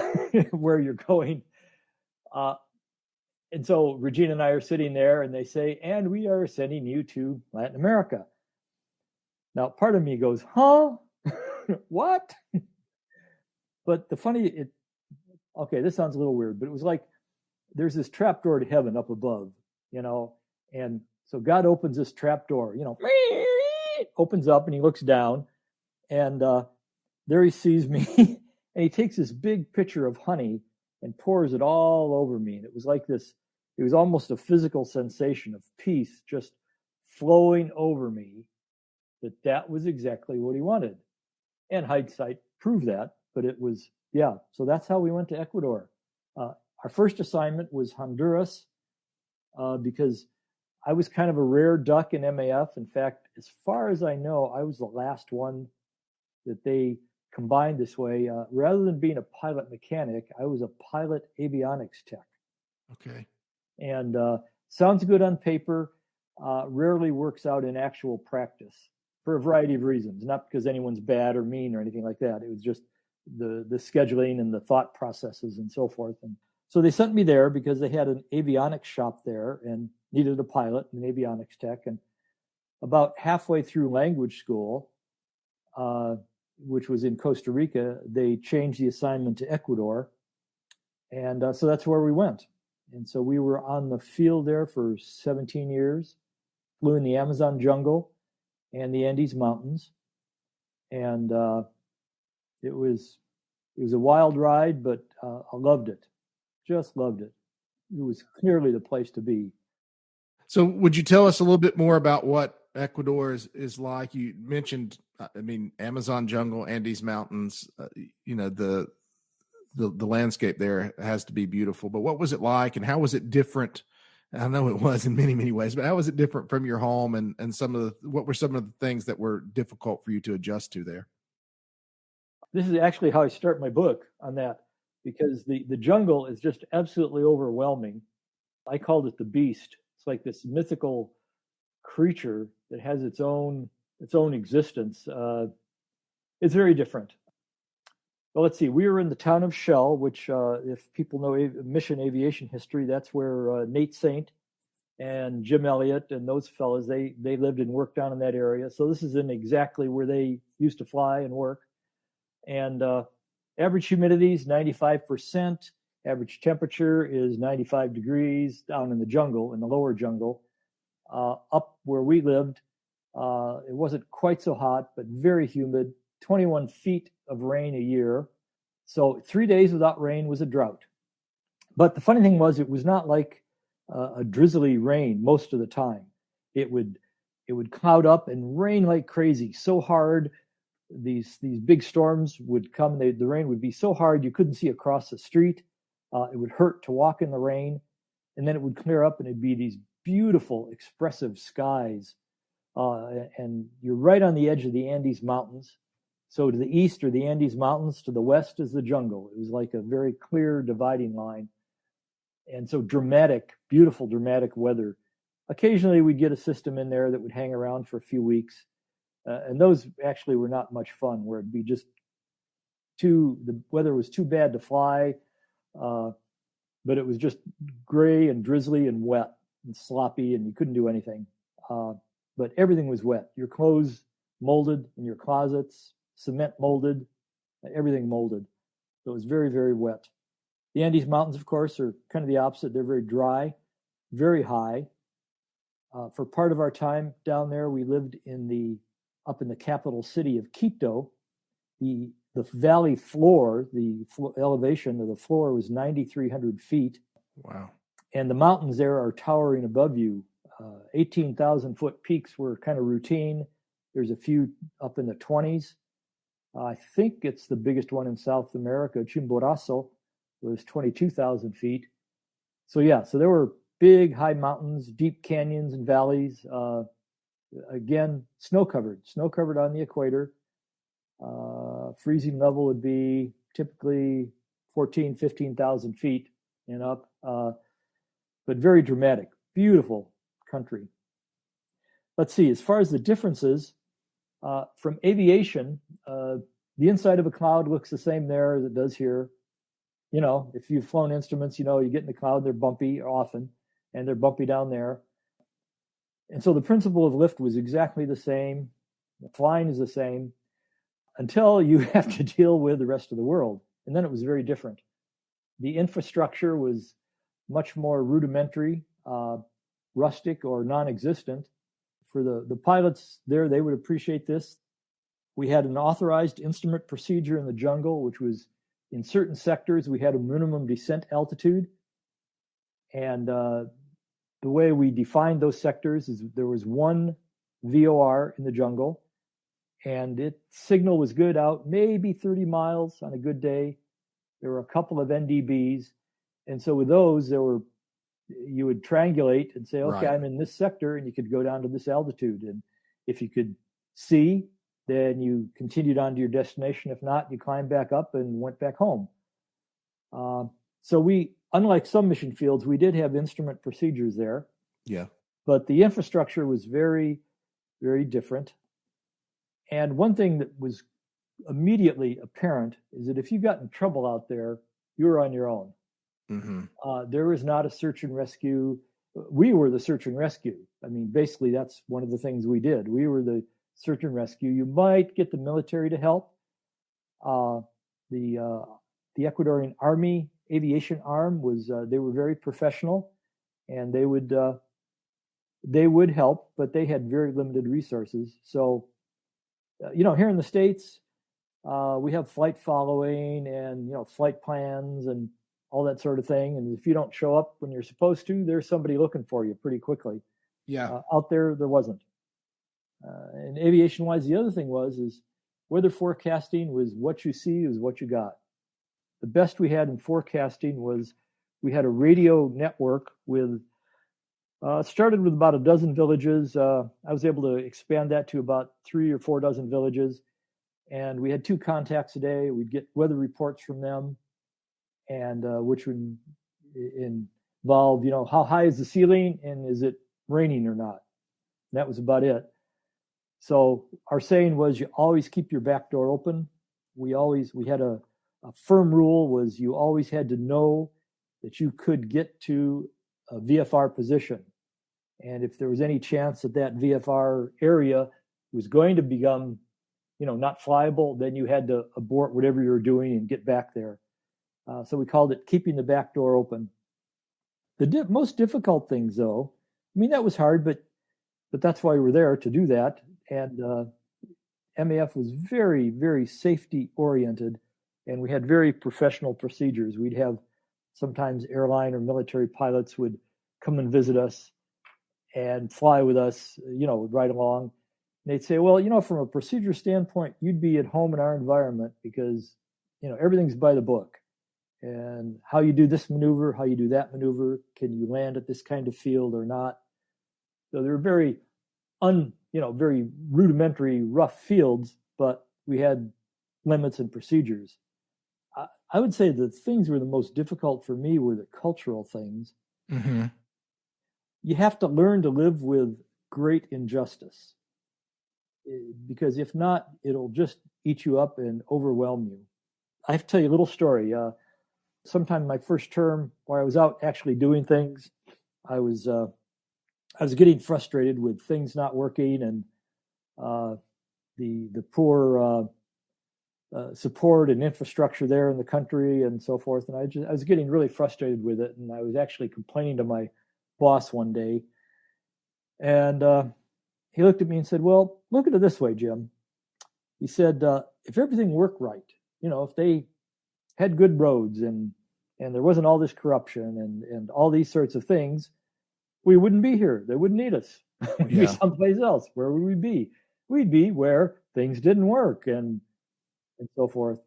where you're going. And so Regina and I are sitting there and they say, and we are sending you to Latin America. Now, part of me goes, huh? What? But this sounds a little weird, but it was like, there's this trap door to heaven up above, and so God opens this trap door, opens up and he looks down and there he sees me and he takes this big pitcher of honey and pours it all over me. And it was like this, it was almost a physical sensation of peace just flowing over me, that was exactly what he wanted. And hindsight proved that, but it was, so that's how we went to Ecuador. Our first assignment was Honduras because I was kind of a rare duck in MAF. In fact, as far as I know, I was the last one that they combined this way. Rather than being a pilot mechanic, I was a pilot avionics tech. Okay. And sounds good on paper, rarely works out in actual practice for a variety of reasons, not because anyone's bad or mean or anything like that. It was just the scheduling and the thought processes and so forth. And so they sent me there because they had an avionics shop there and needed a pilot, an avionics tech. And about halfway through language school, which was in Costa Rica, they changed the assignment to Ecuador. And so that's where we went. And so we were on the field there for 17 years, flew in the Amazon jungle and the Andes Mountains. And it was a wild ride, but I loved it. Just loved it. It was clearly the place to be. So would you tell us a little bit more about what Ecuador is like? You mentioned, Amazon jungle, Andes Mountains, the landscape there has to be beautiful, but what was it like and how was it different? I know it was in many, many ways, but how was it different from your home and what were some of the things that were difficult for you to adjust to there? This is actually how I start my book on that, because the jungle is just absolutely overwhelming. I called it the beast. It's like this mythical creature that has its own existence. It's very different. Well, let's see. We were in the town of Shell, which, if people know mission aviation history, that's where Nate Saint and Jim Elliott and those fellas, they lived and worked down in that area. So this is in exactly where they used to fly and work. And average humidity is 95%. Average temperature is 95 degrees down in the jungle, in the lower jungle. Up where we lived, it wasn't quite so hot, but very humid. 21 feet of rain a year. So 3 days without rain was a drought. But the funny thing was, it was not like a drizzly rain most of the time. It would cloud up and rain like crazy, so hard. These big storms would come. The rain would be so hard you couldn't see across the street. It would hurt to walk in the rain. And then it would clear up and it'd be these beautiful, expressive skies. And you're right on the edge of the Andes Mountains. So to the east are the Andes Mountains, to the west is the jungle. It was like a very clear dividing line. And so dramatic, beautiful, dramatic weather. Occasionally we'd get a system in there that would hang around for a few weeks. And those actually were not much fun, where it'd be just the weather was too bad to fly, but it was just gray and drizzly and wet and sloppy, and you couldn't do anything. But everything was wet. Your clothes molded in your closets, cement molded, everything molded. So it was very, very wet. The Andes Mountains, of course, are kind of the opposite. They're very dry, very high. For part of our time down there, we lived up in the capital city of Quito. The valley floor, the elevation of the floor was 9,300 feet. Wow. And the mountains there are towering above you. 18,000 foot peaks were kind of routine. There's a few up in the 20s. I think it's the biggest one in South America. Chimborazo was 22,000 feet. So there were big, high mountains, deep canyons and valleys. Again, snow-covered on the equator. Freezing level would be typically 15,000 feet and up, but very dramatic, beautiful country. Let's see, as far as the differences, from aviation, the inside of a cloud looks the same there as it does here. If you've flown instruments, you get in the cloud, they're bumpy often, and they're bumpy down there. And so the principle of lift was exactly the same. The flying is the same until you have to deal with the rest of the world. And then it was very different. The infrastructure was much more rudimentary, rustic, or non-existent. For the pilots there, they would appreciate this. We had an authorized instrument procedure in the jungle, which was in certain sectors, we had a minimum descent altitude. And the way we defined those sectors is there was one VOR in the jungle, and its signal was good out maybe 30 miles on a good day. There were a couple of NDBs. And so with those, there were you would triangulate and say, okay, Right. I'm in this sector, and you could go down to this altitude. And if you could see, then you continued on to your destination. If not, you climbed back up and went back home. So we, unlike some mission fields, we did have instrument procedures there. Yeah. But the infrastructure was very, very different. And one thing that was immediately apparent is that if you got in trouble out there, you were on your own. Mm-hmm. There was not a search and rescue. We were the search and rescue. I mean, basically, that's one of the things we did. We were the search and rescue. You might get the military to help. The Ecuadorian Army aviation arm was, they were very professional, and they would help, but they had very limited resources. So, here in the States, we have flight following and, flight plans and all that sort of thing. And if you don't show up when you're supposed to, there's somebody looking for you pretty quickly. Yeah. Out there wasn't. And aviation-wise, the other thing is weather forecasting was what you see is what you got. The best we had in forecasting was we had a radio network with, started with about a dozen villages. I was able to expand that to about 3 or 4 dozen villages. And we had 2 contacts a day. We'd get weather reports from them, and which would involve, how high is the ceiling and is it raining or not? And that was about it. So our saying was, you always keep your back door open. We had a firm rule was you always had to know that you could get to a VFR position. And if there was any chance that that VFR area was going to become, not flyable, then you had to abort whatever you were doing and get back there. So we called it keeping the back door open. The most difficult things, though, that was hard, but that's why we were there, to do that. And MAF was very, very safety oriented, and we had very professional procedures. We'd have sometimes airline or military pilots would come and visit us and fly with us, would ride along. And they'd say, well, from a procedure standpoint, you'd be at home in our environment because, everything's by the book. And how you do this maneuver, how you do that maneuver, can you land at this kind of field or not? So they're very very rudimentary, rough fields, but we had limits and procedures. I would say the things were the most difficult for me were the cultural things. Mm-hmm. You have to learn to live with great injustice, because if not, it'll just eat you up and overwhelm you. I have to tell you a little story. Sometime in my first term, where I was out actually doing things, I was getting frustrated with things not working and the poor support and infrastructure there in the country and so forth. And I was getting really frustrated with it, and I was actually complaining to my boss one day. And he looked at me and said, "Well, look at it this way, Jim." He said, "If everything worked right, if they had good roads and there wasn't all this corruption and all these sorts of things, we wouldn't be here. They wouldn't need us. We'd be someplace else. Where would we be? We'd be where things didn't work and so forth."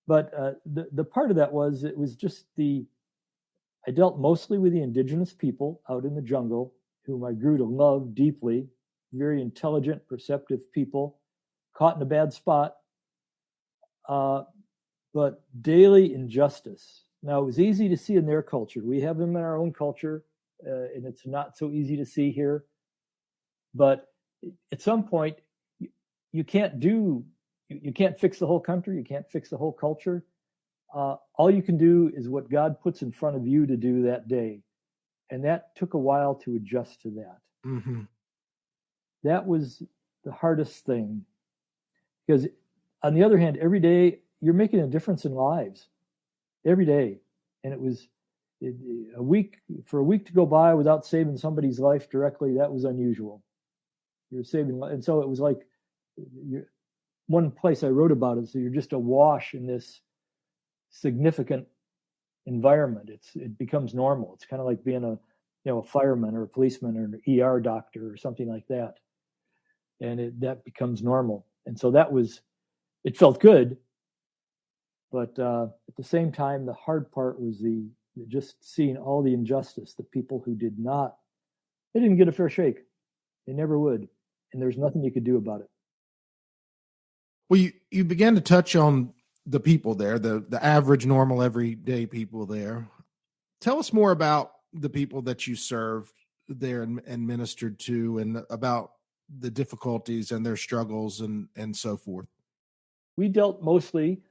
But the part of that was, it was just I dealt mostly with the indigenous people out in the jungle, whom I grew to love deeply, very intelligent, perceptive people, caught in a bad spot, but daily injustice. Now, it was easy to see in their culture. We have them in our own culture, and it's not so easy to see here. But at some point, you can't fix the whole country. You can't fix the whole culture. All you can do is what God puts in front of you to do that day. And that took a while to adjust to that. Mm-hmm. That was the hardest thing. Because on the other hand, every day you're making a difference in lives. Every day. And it was a week to go by without saving somebody's life directly, that was unusual. You're saving, and so it was like one place I wrote about it. So you're just awash in this significant environment. It becomes normal. It's kind of like being a fireman or a policeman or an ER doctor or something like that, and that becomes normal. And so it felt good, but at the same time, the hard part was the just seeing all the injustice, the people who they didn't get a fair shake. They never would. And there's nothing you could do about it. Well, you began to touch on the people there, the average, normal, everyday people there. Tell us more about the people that you served there and ministered to, and about the difficulties and their struggles and so forth. We dealt mostly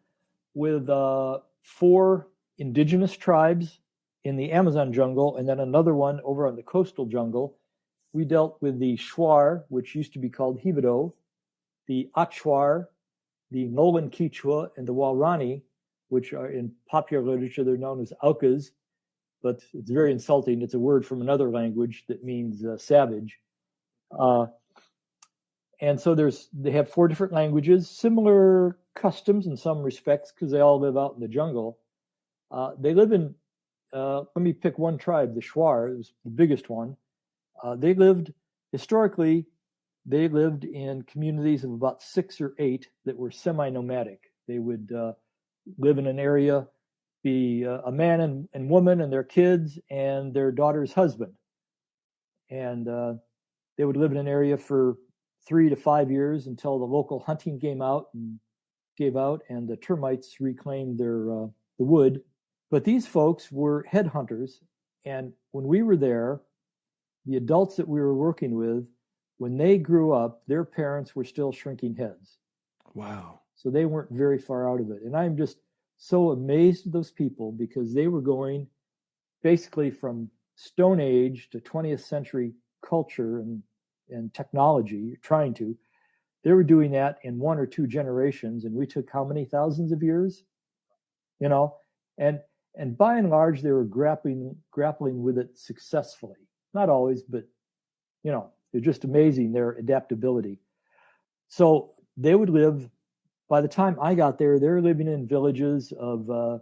with 4 indigenous tribes in the Amazon jungle, and then another one over on the coastal jungle. We dealt with the Shuar, which used to be called Hibido, the Achuar, the Nolan Quichua, and the Waorani, which are in popular literature, they're known as Aucas, but it's very insulting. It's a word from another language that means savage. And so they have 4 different languages, similar customs in some respects, because they all live out in the jungle. They live in, let me pick one tribe, the Shuar, it was the biggest one. Historically, they lived in communities of about 6 or 8 that were semi-nomadic. They would live in an area, be a man and woman and their kids and their daughter's husband. And they would live in an area for 3 to 5 years until the local hunting gave out and the termites reclaimed the wood. But these folks were headhunters. And when we were there, the adults that we were working with, when they grew up, their parents were still shrinking heads. Wow. So they weren't very far out of it. And I'm just so amazed at those people, because they were going basically from Stone Age to 20th century culture and technology, they were doing that in 1 or 2 generations. And we took how many thousands of years, and by and large, they were grappling with it successfully. Not always, but, they're just amazing, their adaptability. So they would live, by the time I got there, they're living in villages of,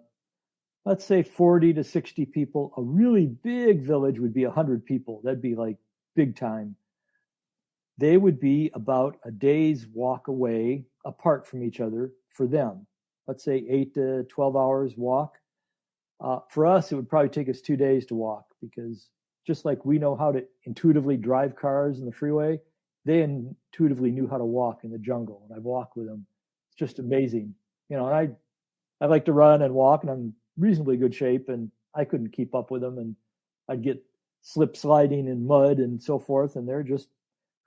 let's say 40 to 60 people. A really big village would be 100 people. That'd be like big time. They would be about a day's walk away apart from each other for them. Let's say 8 to 12 hours walk. For us, it would probably take us 2 days to walk, because just like we know how to intuitively drive cars in the freeway, they intuitively knew how to walk in the jungle. And I've walked with them. It's just amazing. And I like to run and walk, and I'm reasonably good shape, and I couldn't keep up with them. And I'd get slip sliding in mud and so forth. And they're just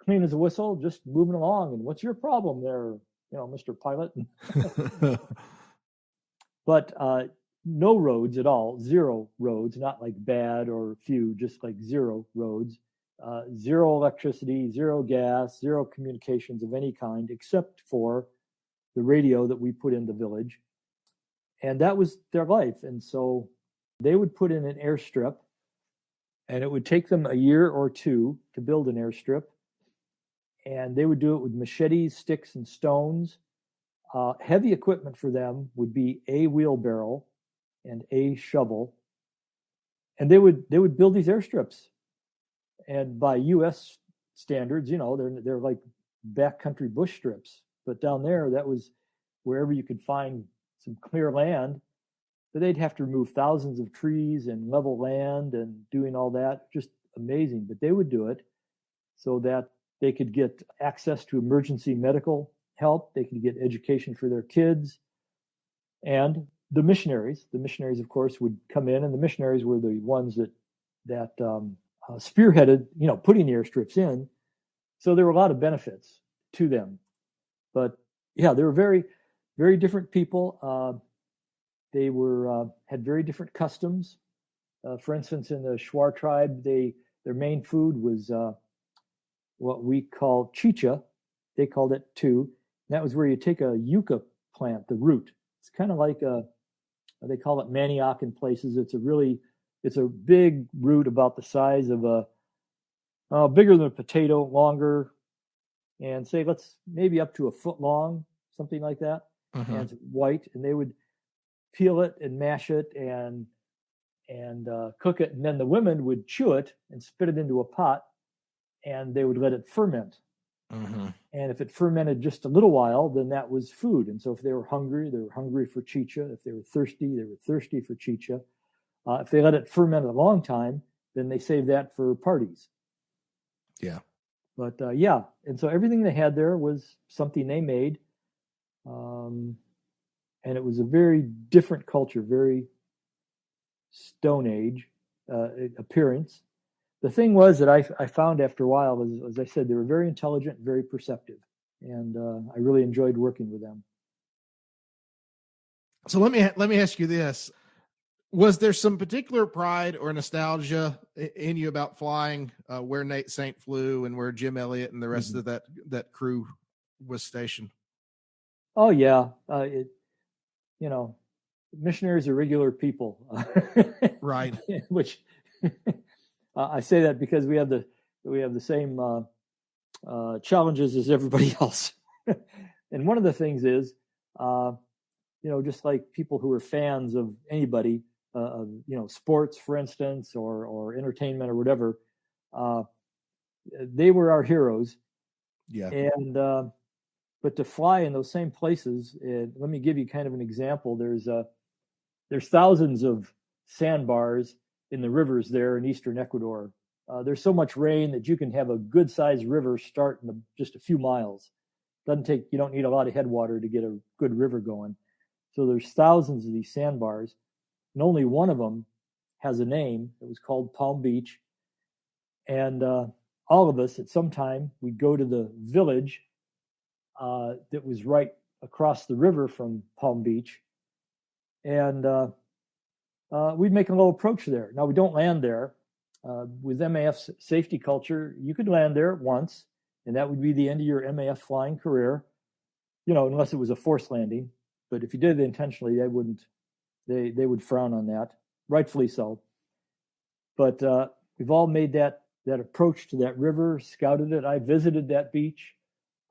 clean as a whistle, just moving along. And what's your problem there, Mr. Pilot? But no roads at all, 0 roads, not like bad or few, just like 0 roads, 0 electricity, 0 gas, 0 communications of any kind, except for the radio that we put in the village. And that was their life. And so they would put in an airstrip, and it would take them a year or 2 to build an airstrip. And they would do it with machetes, sticks, and stones. Heavy equipment for them would be a wheelbarrow and a shovel, and they would build these airstrips. And by U.S. standards, they're like backcountry bush strips. But down there, that was wherever you could find some clear land. But they'd have to remove thousands of trees and level land and doing all that. Just amazing. But they would do it so that they could get access to emergency medical help. They could get education for their kids. And the missionaries, of course, would come in, and the missionaries were the ones that spearheaded, putting the airstrips in. So there were a lot of benefits to them. But yeah, they were very, very different people. They had very different customs. For instance, in the Shuar tribe, their main food was what we call chicha. They called it too. And that was where you take a yucca plant, the root. It's kind of like they call it manioc in places. It's a big root about the size of bigger than a potato, longer, and say maybe up to a foot long, something like that. Mm-hmm. And it's white, and they would peel it and mash it and cook it, and then the women would chew it and spit it into a pot, and they would let it ferment. Mm-hmm. And if it fermented just a little while, then that was food. And so if they were hungry for chicha. If they were thirsty for chicha. If they let it ferment a long time, then they save that for parties. Yeah. But and so everything they had there was something they made. And it was a very different culture, very Stone Age appearance. The thing was that I found after a while, as I said, they were very intelligent, very perceptive, and I really enjoyed working with them. So let me ask you this. Was there some particular pride or nostalgia in you about flying where Nate Saint flew and where Jim Elliott and the rest of that crew was stationed? Oh yeah, missionaries are regular people, right? Which I say that because we have the same challenges as everybody else. And one of the things is, just like people who are fans of anybody. Sports, for instance, or entertainment or whatever, they were our heroes. Yeah. And but to fly in those same places, let me give you kind of an example. There's thousands of sandbars in the rivers there in eastern Ecuador. There's so much rain that you can have a good-sized river start in just a few miles. You don't need a lot of headwater to get a good river going. So there's thousands of these sandbars. And only one of them has a name. It was called Palm Beach. And all of us at some time, we'd go to the village that was right across the river from Palm Beach. And we'd make a little approach there. Now, we don't land there. With MAF's safety culture, you could land there once, and that would be the end of your MAF flying career, unless it was a forced landing. But if you did it intentionally, they would frown on that, rightfully so. But we've all made that approach to that river, scouted it. I visited that beach.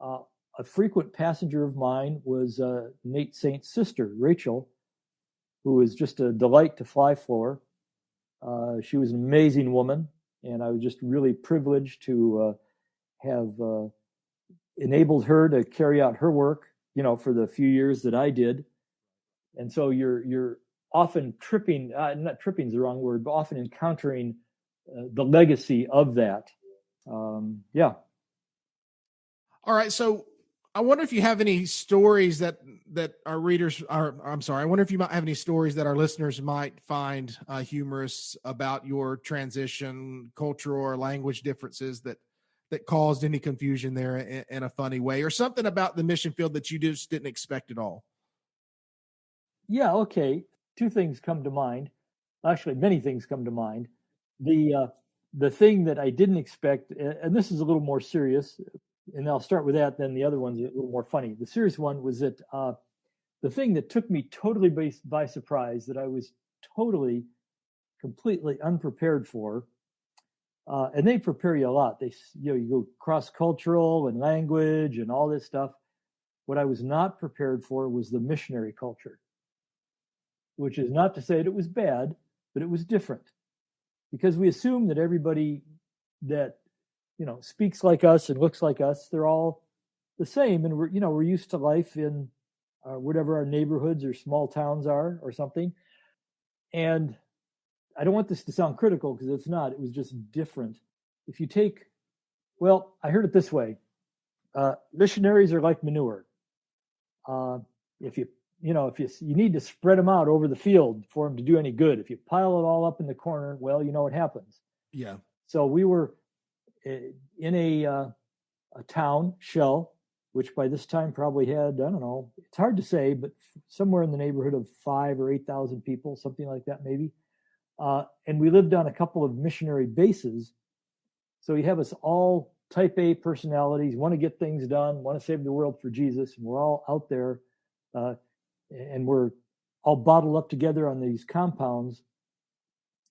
A frequent passenger of mine was Nate Saint's sister, Rachel, who was just a delight to fly for. She was an amazing woman, and I was just really privileged to have enabled her to carry out her work, for the few years that I did. And so you're often tripping, not tripping is the wrong word, but often encountering the legacy of that. Yeah. All right. So I wonder if you have any stories that our readers are, I wonder if you might have any stories that our listeners might find humorous about your transition, cultural or language differences that caused any confusion there in a funny way, or something about the mission field that you just didn't expect at all. Yeah. Okay. Two things come to mind. Actually, many things come to mind. The thing that I didn't expect, and this is a little more serious, and I'll start with that, then the other one's a little more funny. The serious one was that the thing that took me totally by surprise, that I was completely unprepared for, and they prepare you a lot. You go cross-cultural and language and all this stuff. What I was not prepared for was the missionary culture, which is not to say that it was bad, but it was different. Because we assume that everybody that speaks like us and looks like us, they're all the same, and we're used to life in whatever our neighborhoods or small towns are, or something. And I don't want this to sound critical, because it's not. It was just different. If you I heard it this way: missionaries are like manure. If you need to spread them out over the field for them to do any good. If you pile it all up in the corner, well, you know what happens. Yeah. So we were in a town, Shell, which by this time probably had, I don't know, it's hard to say, but somewhere in the neighborhood of 5,000 or 8,000 people, something like that maybe. And we lived on a couple of missionary bases. So you have us all type A personalities, want to get things done, want to save the world for Jesus, and we're all out there. And we're all bottled up together on these compounds.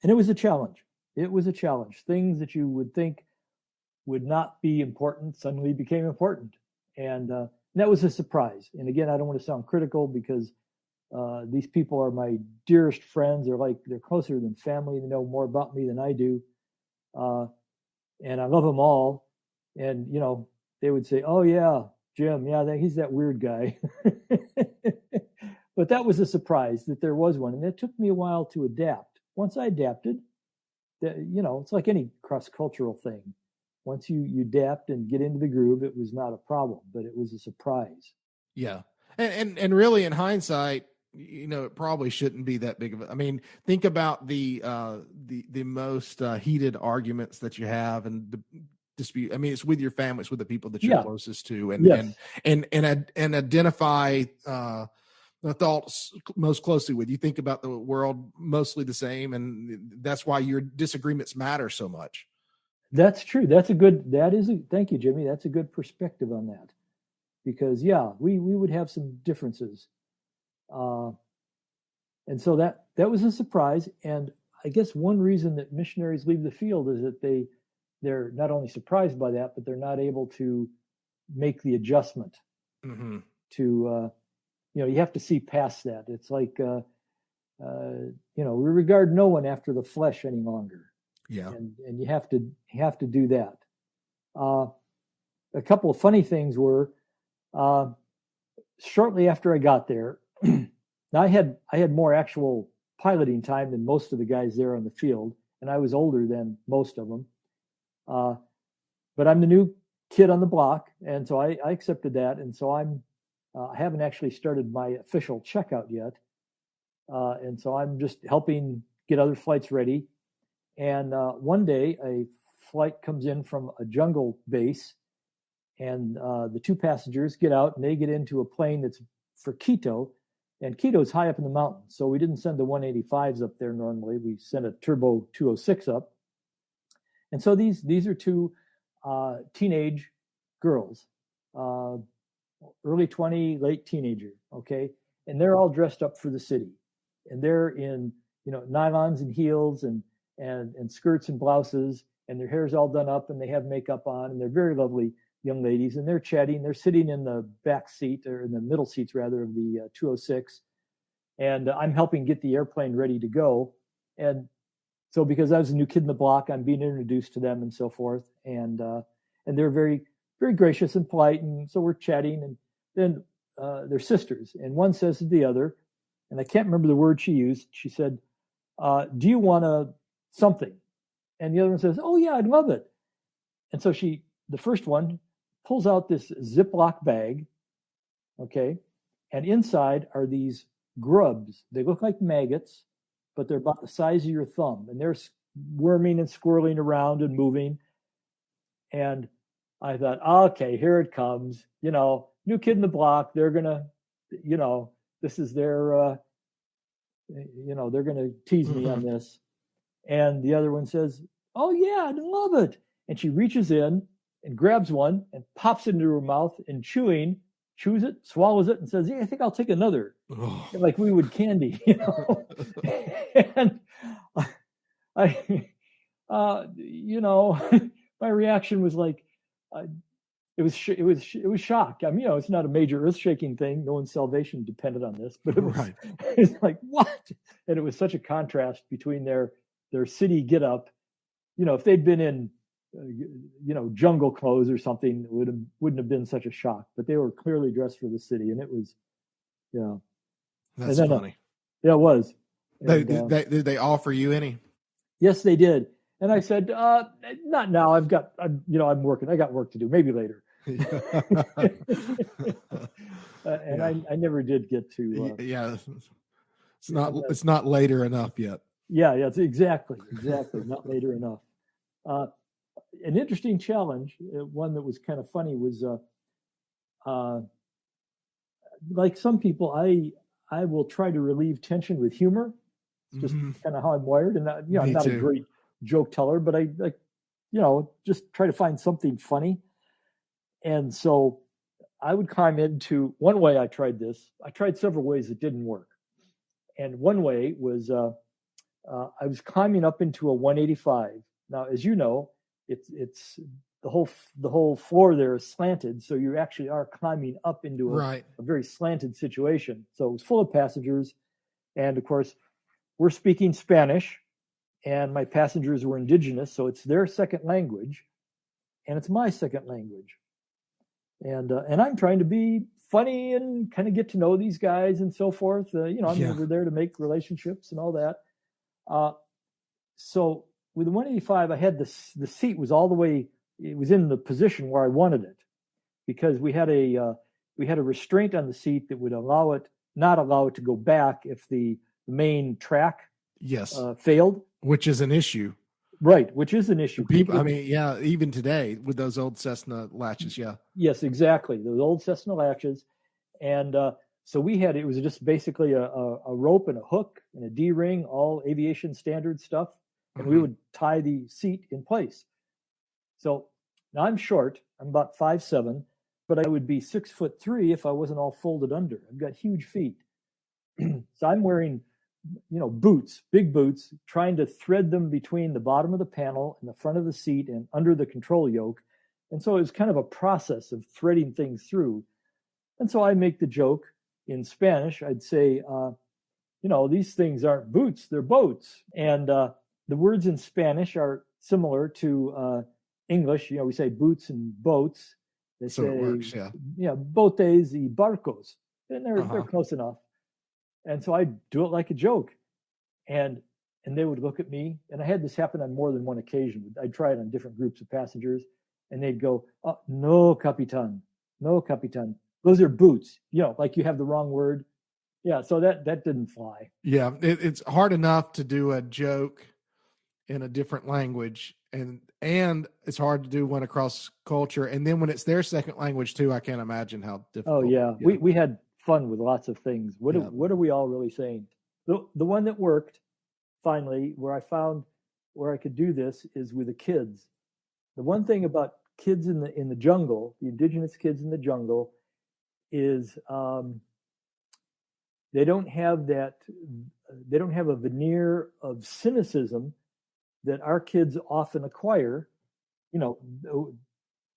And it was a challenge. Things that you would think would not be important suddenly became important. And that was a surprise. And again, I don't want to sound critical, because these people are my dearest friends. They're closer than family. They know more about me than I do. And I love them all. And, they would say, "Oh yeah, Jim, yeah, he's that weird guy." But that was a surprise that there was one. And it took me a while to adapt. once I adapted, it's like any cross-cultural thing. Once you adapt and get into the groove, it was not a problem, but it was a surprise. Yeah. And really in hindsight, it probably shouldn't be that big of a, I mean, think about the most heated arguments that you have and the dispute. I mean, it's with your family, it's with the people that you're closest to, and identify the thoughts most closely with. You think about the world mostly the same, and that's why your disagreements matter so much. That's true. Thank you, Jimmy. That's a good perspective on that. Because we would have some differences, and so that was a surprise. And I guess one reason that missionaries leave the field is that they're not only surprised by that, but they're not able to make the adjustment. Mm-hmm. To you have to see past that. It's like we regard no one after the flesh any longer. Yeah, and you have to do that. A couple of funny things were. Shortly after I got there, now I had more actual piloting time than most of the guys there on the field, and I was older than most of them. But I'm the new kid on the block, and so I accepted that, and so I haven't actually started my official checkout yet, and so I'm just helping get other flights ready. And one day, a flight comes in from a jungle base. And the two passengers get out and they get into a plane that's for Quito, and Quito's high up in the mountains. So we didn't send the 185s up there normally. We sent a Turbo 206 up. And so these are two teenage girls, early 20, late teenager. Okay. And they're all dressed up for the city, and they're in, nylons and heels and skirts and blouses, and their hair's all done up and they have makeup on, and they're very lovely young ladies, and they're chatting. They're sitting in the back seat, or in the middle seats rather, of the 206, and I'm helping get the airplane ready to go. And so, because I was a new kid in the block, I'm being introduced to them and so forth, and they're very, very gracious and polite, and so we're chatting, and then they're sisters, and one says to the other, and I can't remember the word she used. She said, "Do you want something?" And the other one says, "Oh yeah, I'd love it." And so the first one pulls out this Ziploc bag, okay, and inside are these grubs. They look like maggots, but they're about the size of your thumb, and they're worming and squirreling around and moving. And I thought, okay, here it comes. New kid in the block. They're gonna, this is their, they're gonna tease me on this. And the other one says, "Oh yeah, I love it." And she reaches in and grabs one and pops it into her mouth, and chews it, swallows it, and says, "Yeah, I think I'll take another." Oh. Like we would candy, And my reaction was like, it was shock. I mean, it's not a major earth-shaking thing. No one's salvation depended on this, but it was, right. It's like, what? And it was such a contrast between their city get up. If they'd been in, jungle clothes or something, it wouldn't have been such a shock. But they were clearly dressed for the city, and it was, That's funny. Yeah, it was. Did they offer you any? Yes, they did. And I said, "Not now. I'm working. I got work to do. Maybe later." I never did get to. It's not later enough yet. Yeah, it's exactly not later enough. An interesting challenge, one that was kind of funny, was like some people, I will try to relieve tension with humor. It's just kind of how I'm wired, and I'm not a great joke teller, but I just try to find something funny. And so I would climb into one way. I tried several ways that didn't work. And one way was I was climbing up into a 185. Now, as you know, it's the whole floor there is slanted, so you actually are climbing up into a very slanted situation. So it was full of passengers, and of course, we're speaking Spanish, and my passengers were indigenous, so it's their second language, and it's my second language. And I'm trying to be funny and kind of get to know these guys and so forth. I'm over there to make relationships and all that. So with the 185, I had the seat was all the way, it was in the position where I wanted it, because we had a restraint on the seat that would not allow it to go back if the main track Yes. failed. Which is an issue. Right, which is an issue. People, I mean, yeah, even today with those old Cessna latches, yeah. Yes, exactly. Those old Cessna latches. And so it was just basically a rope and a hook and a D-ring, all aviation standard stuff. And we would tie the seat in place. So now I'm short. I'm about 5'7", but I would be 6'3" if I wasn't all folded under. I've got huge feet. So I'm wearing, boots, big boots, trying to thread them between the bottom of the panel and the front of the seat and under the control yoke. And so it was kind of a process of threading things through. And so I make the joke in Spanish. I'd say, these things aren't boots, they're boats. And the words in Spanish are similar to English. We say boots and boats. They so say, it works, yeah. Botes y barcos. And they're close enough. And so I do it like a joke. And they would look at me. And I had this happen on more than one occasion. I'd try it on different groups of passengers. And they'd go, oh, no, Capitan. No, Capitan. Those are boots. Like you have the wrong word. Yeah, so that didn't fly. Yeah, it's hard enough to do a joke in a different language. And it's hard to do one across culture. And then when it's their second language too, I can't imagine how difficult. Oh, yeah. We had fun with lots of things. What are we all really saying? The one that worked finally, where I found where I could do this, is with the kids. The one thing about kids in the jungle, the indigenous kids in the jungle, is they don't have a veneer of cynicism that our kids often acquire.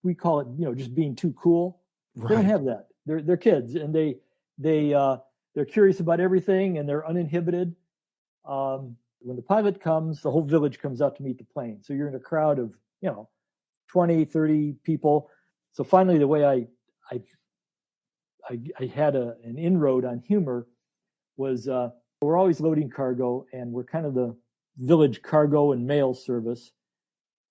We call it, just being too cool. Right. They don't have that. They're kids, and they're curious about everything, and they're uninhibited. When the pilot comes, the whole village comes out to meet the plane. So you're in a crowd of 20, 30 people. So finally, the way I had an inroad on humor was we're always loading cargo, and we're kind of the village cargo and mail service.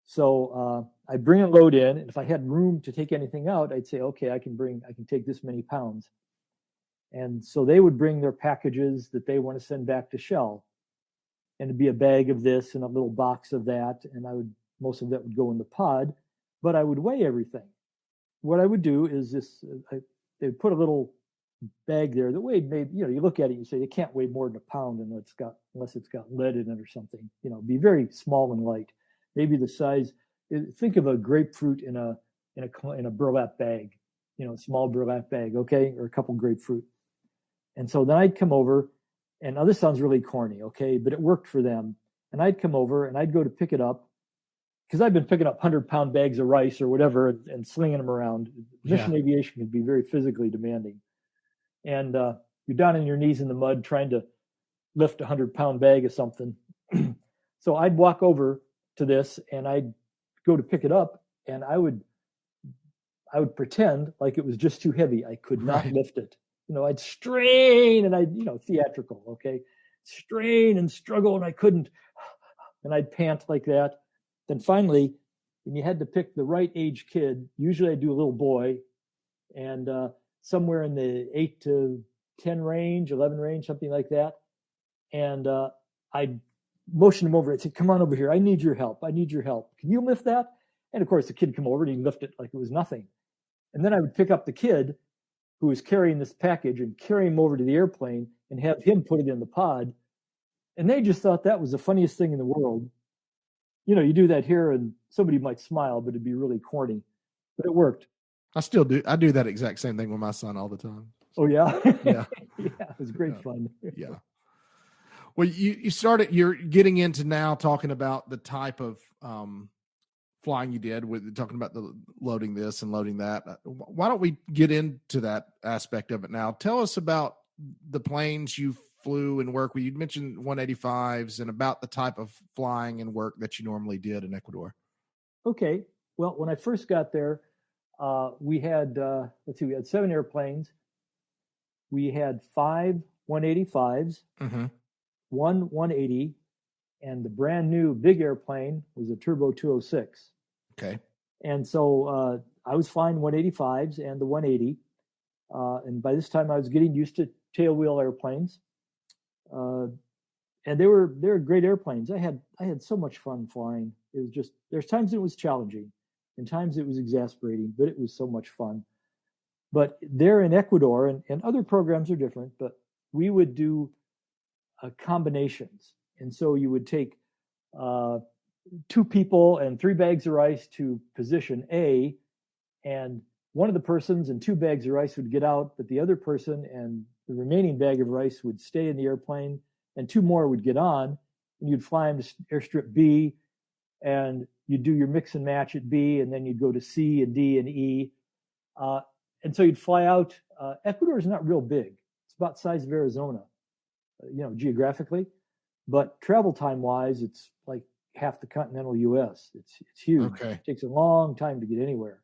So I bring a load in, and if I had room to take anything out, I'd say, okay, I can take this many pounds. And so they would bring their packages that they want to send back to Shell, and it'd be a bag of this and a little box of that, and most of that would go in the pod, but I would weigh everything. What I would do is they would put a little bag there that weighed maybe, you look at it and you say it can't weigh more than a pound unless it's got lead in it or something. Be very small and light, maybe the size. Think of a grapefruit in a burlap bag, small burlap bag, okay, or a couple grapefruit. And so then I'd come over, and now this sounds really corny, okay, but it worked for them. And I'd come over and I'd go to pick it up, because I've been picking up 100-pound bags of rice or whatever and slinging them around. Mission aviation can be very physically demanding. And you're down on your knees in the mud trying to lift a 100-pound bag of something. So I'd walk over to this, and I'd go to pick it up, and I would pretend like it was just too heavy. I could not lift it. I'd strain, and theatrical, okay? Strain and struggle, and I couldn't. And I'd pant like that. Then finally, when you had to pick the right age kid, usually I'd do a little boy, and somewhere in the 8 to 10 range, 11 range, something like that. And I'd motion him over. I'd say, come on over here. I need your help. I need your help. Can you lift that? And of course, the kid would come over and he'd lift it like it was nothing. And then I would pick up the kid who was carrying this package and carry him over to the airplane and have him put it in the pod. And they just thought that was the funniest thing in the world. You do that here and somebody might smile, but it'd be really corny. But it worked. I still do. I do that exact same thing with my son all the time. Oh, yeah? Yeah. Yeah, it was great fun. Yeah. Well, you're getting into now talking about the type of flying you did, with talking about the loading this and loading that. Why don't we get into that aspect of it now? Tell us about the planes you flew and worked with. You mentioned 185s, and about the type of flying and work that you normally did in Ecuador. Okay. Well, when I first got there, we had, we had 7 airplanes. We had 5 185s, 1 180, and the brand new big airplane was a Turbo 206. Okay. And so I was flying 185s and the 180. And by this time I was getting used to tailwheel airplanes. And they were great airplanes. I had so much fun flying. It was just, there's times it was challenging and times it was exasperating, but it was so much fun. But there in Ecuador, and other programs are different, but we would do combinations. And so you would take 2 people and 3 bags of rice to position A, and one of the persons and 2 bags of rice would get out, but the other person and the remaining bag of rice would stay in the airplane, and 2 more would get on, and you'd fly them to airstrip B, and you'd do your mix and match at B, and then you'd go to C and D and E. And so you'd fly out. Ecuador is not real big. It's about the size of Arizona, geographically. But travel time wise, it's like half the continental U.S. It's huge. Okay. It takes a long time to get anywhere.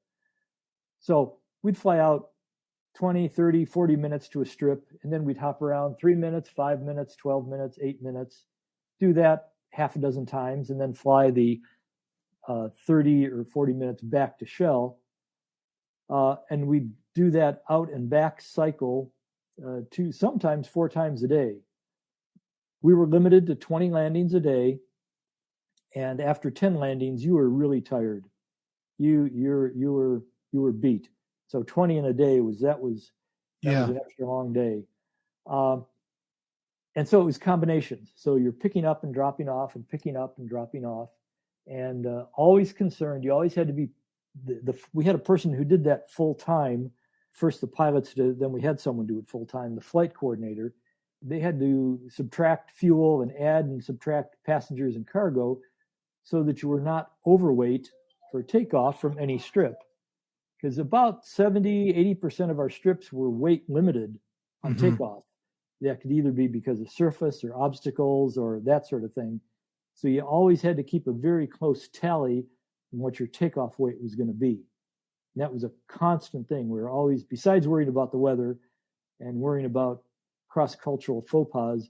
So we'd fly out 20, 30, 40 minutes to a strip, and then we'd hop around 3 minutes, 5 minutes, 12 minutes, 8 minutes, do that half a dozen times, and then fly the 30 or 40 minutes back to Shell. And we'd do that out and back cycle to sometimes 4 times a day. We were limited to 20 landings a day, and after 10 landings, you were really tired. You were beat. So 20 in a day was an extra long day. And so it was combinations. So you're picking up and dropping off and picking up and dropping off, and always concerned. You always had to be. We had a person who did that full time. First the pilots did, then we had someone do it full time. The flight coordinator. They had to subtract fuel and add and subtract passengers and cargo so that you were not overweight for takeoff from any strip. Because about 70, 80% of our strips were weight limited on takeoff. That could either be because of surface or obstacles or that sort of thing. So you always had to keep a very close tally on what your takeoff weight was going to be. And that was a constant thing. We were always, besides worrying about the weather and worrying about cross-cultural faux pas,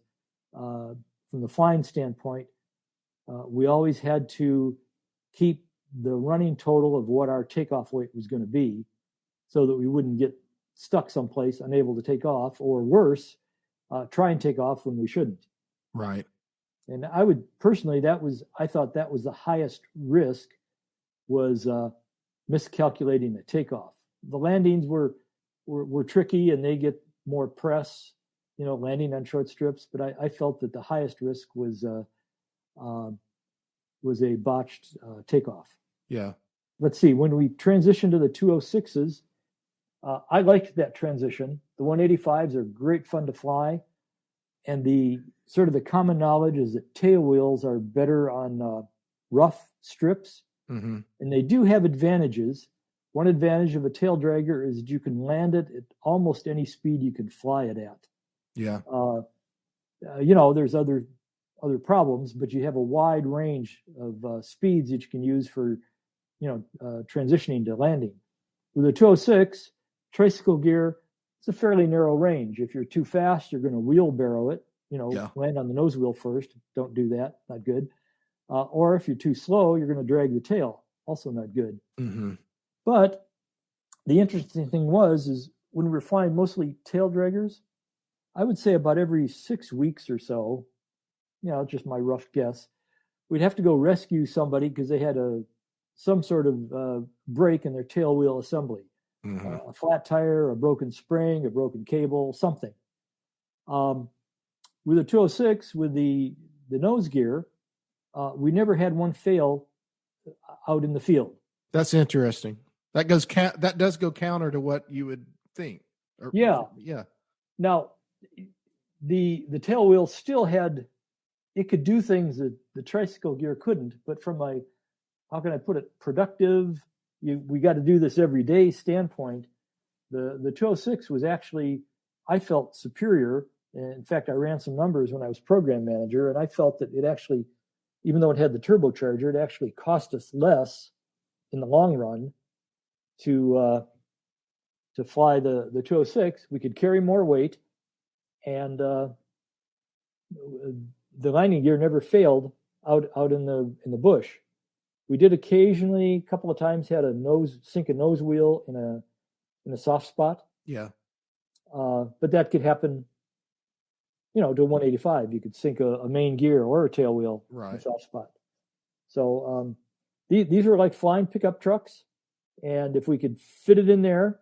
from the flying standpoint, we always had to keep the running total of what our takeoff weight was going to be so that we wouldn't get stuck someplace, unable to take off, or worse, try and take off when we shouldn't. Right. And I would personally, I thought that was the highest risk, was miscalculating the takeoff. The landings were tricky and they get more press, landing on short strips, but I felt that the highest risk was a botched takeoff. Yeah. Let's see, when we transitioned to the 206s, I liked that transition. The 185s are great fun to fly. And the sort of the common knowledge is that tail wheels are better on rough strips. Mm-hmm. And they do have advantages. One advantage of a tail dragger is that you can land it at almost any speed you can fly it at. Yeah. There's other problems, but you have a wide range of speeds that you can use for, transitioning to landing. With a 206 tricycle gear, it's a fairly narrow range. If you're too fast, you're going to wheelbarrow it, land on the nose wheel first. Don't do that. Not good. Or if you're too slow, you're going to drag the tail. Also not good. Mm-hmm. But the interesting thing is when we were flying mostly tail draggers, I would say about every 6 weeks or so, just my rough guess, we'd have to go rescue somebody because they had some sort of break in their tail wheel assembly. Mm-hmm. A flat tire, a broken spring, a broken cable, something. With a 206, with the nose gear, we never had one fail out in the field. That's interesting. That does go counter to what you would think. Yeah. Now, the tail wheel still it could do things that the tricycle gear couldn't, but from how can I put it, productive, we got to do this every day standpoint, the 206 was actually, I felt, superior. And in fact, I ran some numbers when I was program manager, and I felt that it actually, even though it had the turbocharger, it actually cost us less in the long run to fly the 206. We could carry more weight, and the landing gear never failed out in the bush. We did occasionally, a couple of times, had sink a nose wheel in a soft spot. Yeah. But that could happen, to 185. You could sink a main gear or a tail wheel in a soft spot. So these were like flying pickup trucks, and if we could fit it in there,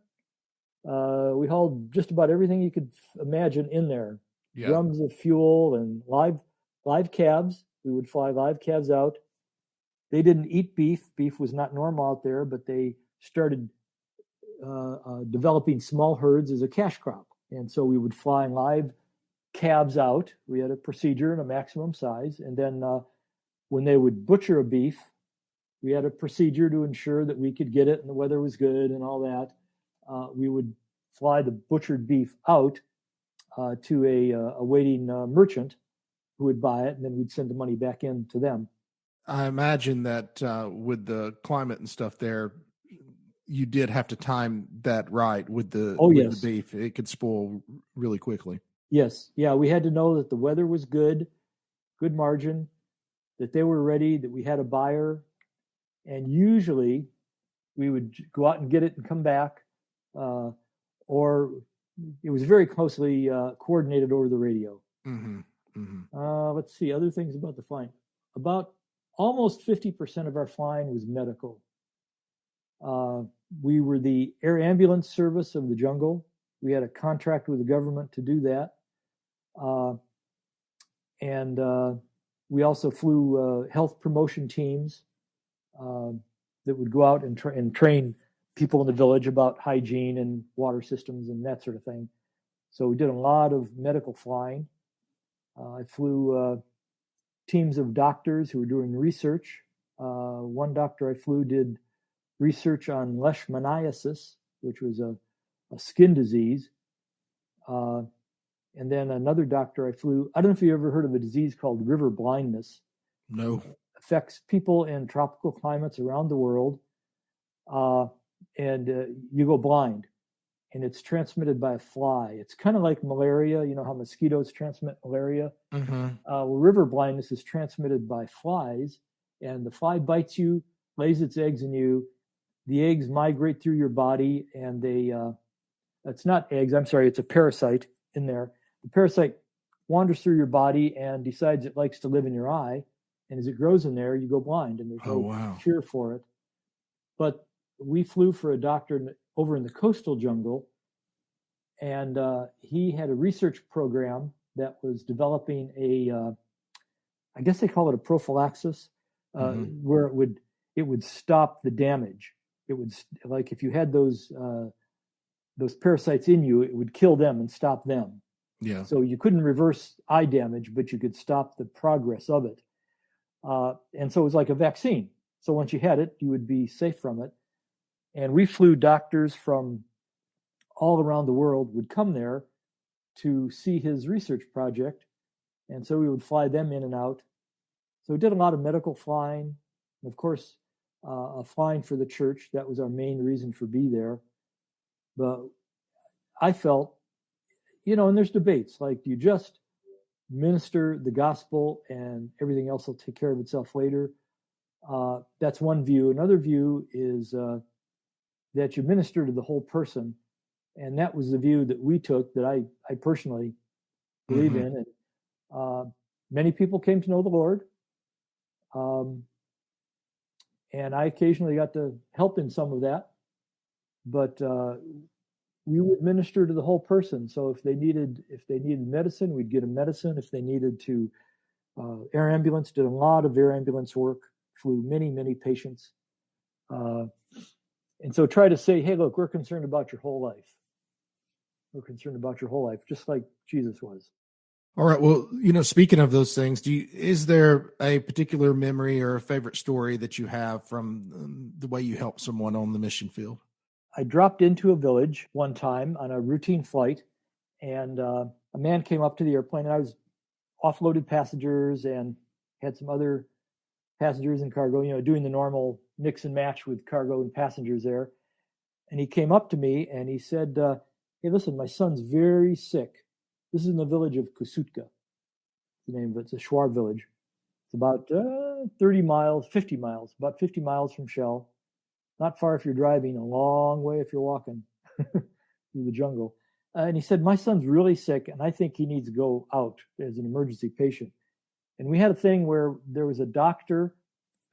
we hauled just about everything you could imagine in there. Yeah. Drums of fuel and live calves. We would fly live calves out. They didn't eat beef. Beef was not normal out there, but they started developing small herds as a cash crop. And so we would fly live calves out. We had a procedure and a maximum size. And then when they would butcher a beef, we had a procedure to ensure that we could get it and the weather was good and all that. We would fly the butchered beef out to a waiting merchant who would buy it, and then we'd send the money back in to them. I imagine that with the climate and stuff there, you did have to time that right with the beef. It could spoil really quickly. Yes. Yeah, we had to know that the weather was good margin, that they were ready, that we had a buyer. And usually we would go out and get it and come back, or it was very closely coordinated over the radio. Mm-hmm. Mm-hmm. Let's see, other things about the flying. About almost 50% of our flying was medical. We were the air ambulance service of the jungle. We had a contract with the government to do that. And we also flew health promotion teams that would go out and train people in the village about hygiene and water systems and that sort of thing. So we did a lot of medical flying. I flew teams of doctors who were doing research. One doctor I flew did research on leishmaniasis, which was a skin disease. And then another doctor I flew, I don't know if you ever heard of a disease called river blindness. No. It affects people in tropical climates around the world. And you go blind, and it's transmitted by a fly. It's kind of like malaria. You know how mosquitoes transmit malaria? Mm-hmm. Well, river blindness is transmitted by flies, and the fly bites you, lays its eggs in you. The eggs migrate through your body, and it's not eggs, I'm sorry, it's a parasite in there. The parasite wanders through your body and decides it likes to live in your eye. And as it grows in there, you go blind, and there's no cure for it. But we flew for a doctor over in the coastal jungle, and he had a research program that was developing I guess they call it a prophylaxis, where it would stop the damage. It would, like if you had those parasites in you, it would kill them and stop them. Yeah. So you couldn't reverse eye damage, but you could stop the progress of it. And so it was like a vaccine. So once you had it, you would be safe from it. And we flew doctors from all around the world would come there to see his research project. And so we would fly them in and out. So we did a lot of medical flying. And of course, flying for the church. That was our main reason for being there. But I felt, and there's debates, like, do you just minister the gospel and everything else will take care of itself later? That's one view. Another view is that you minister to the whole person. And that was the view that we took, that I personally believe in. And many people came to know the Lord. And I occasionally got to help in some of that. But we would minister to the whole person. So if they needed medicine, we'd get them medicine. If they needed to, air ambulance, did a lot of air ambulance work, flew many, many patients. And so try to say, hey, look, we're concerned about your whole life. We're concerned about your whole life, just like Jesus was. All right. Well, speaking of those things, is there a particular memory or a favorite story that you have from the way you helped someone on the mission field? I dropped into a village one time on a routine flight, and a man came up to the airplane, and I was offloaded passengers and had some other passengers and cargo, doing the normal mix and match with cargo and passengers there. And he came up to me and he said, hey, listen, my son's very sick. This is in the village of Kusutka, the name of it. It's a Shuar village. It's about 30 miles, 50 miles, about 50 miles from Shell. Not far if you're driving, a long way if you're walking through the jungle. And he said, my son's really sick, and I think he needs to go out as an emergency patient. And we had a thing where there was a doctor,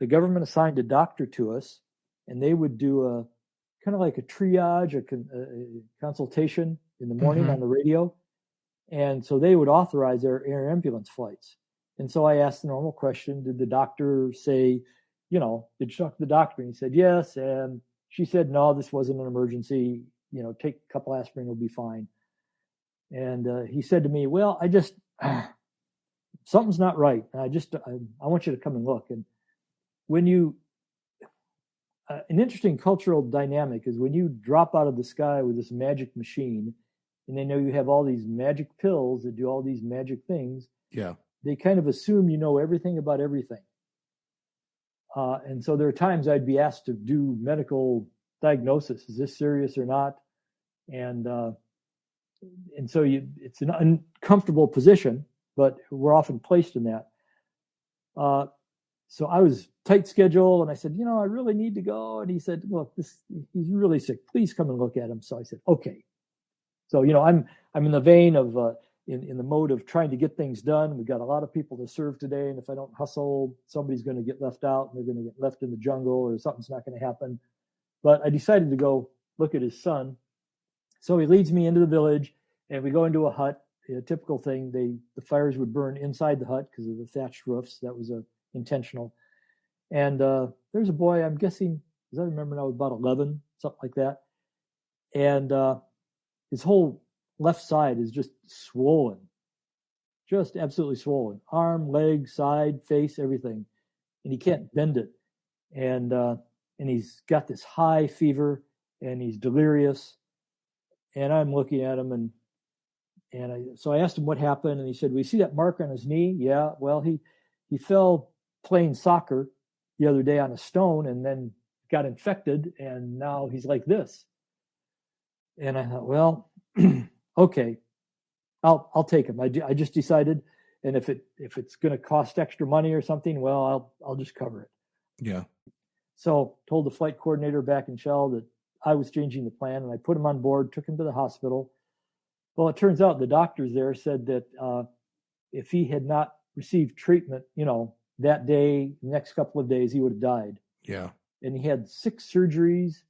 the government assigned a doctor to us, and they would do a kind of like a triage, a consultation in the morning on the radio. And so they would authorize our air ambulance flights. And so I asked the normal question, did the doctor say, did you talk to the doctor? And he said, yes. And she said, no, this wasn't an emergency. Take a couple aspirin, it'll be fine. And he said to me, well, something's not right. And I want you to come and look. And when an interesting cultural dynamic is when you drop out of the sky with this magic machine, and they know you have all these magic pills that do all these magic things. Yeah. They kind of assume you know everything about everything. And so there are times I'd be asked to do medical diagnosis. Is this serious or not? And so it's an uncomfortable position, but we're often placed in that. So I was tight schedule, and I said, I really need to go. And he said, look, he's really sick. Please come and look at him. So I said, okay. So, I'm in the vein of, in the mode of trying to get things done. We've got a lot of people to serve today. And if I don't hustle, somebody's going to get left out, and they're going to get left in the jungle, or something's not going to happen. But I decided to go look at his son. So he leads me into the village, and we go into a hut, a typical thing. The fires would burn inside the hut because of the thatched roofs. That was intentional. And there's a boy, I'm guessing, as I remember now, about 11, something like that. And his whole left side is just swollen, just absolutely swollen. Arm, leg, side, face, everything. And he can't bend it. And he's got this high fever, and he's delirious. And I'm looking at him, so I asked him what happened, and he said, "We see that mark on his knee." Yeah, well, he fell playing soccer the other day on a stone, and then got infected, and now he's like this. And I thought, well, okay, I'll take him. I just decided, and if it's going to cost extra money or something, well, I'll just cover it. Yeah. So told the flight coordinator back in Shell that I was changing the plan, and I put him on board, took him to the hospital. Well, it turns out the doctors there said that if he had not received treatment, that day, next couple of days, he would have died. Yeah. And he had 6 surgeries,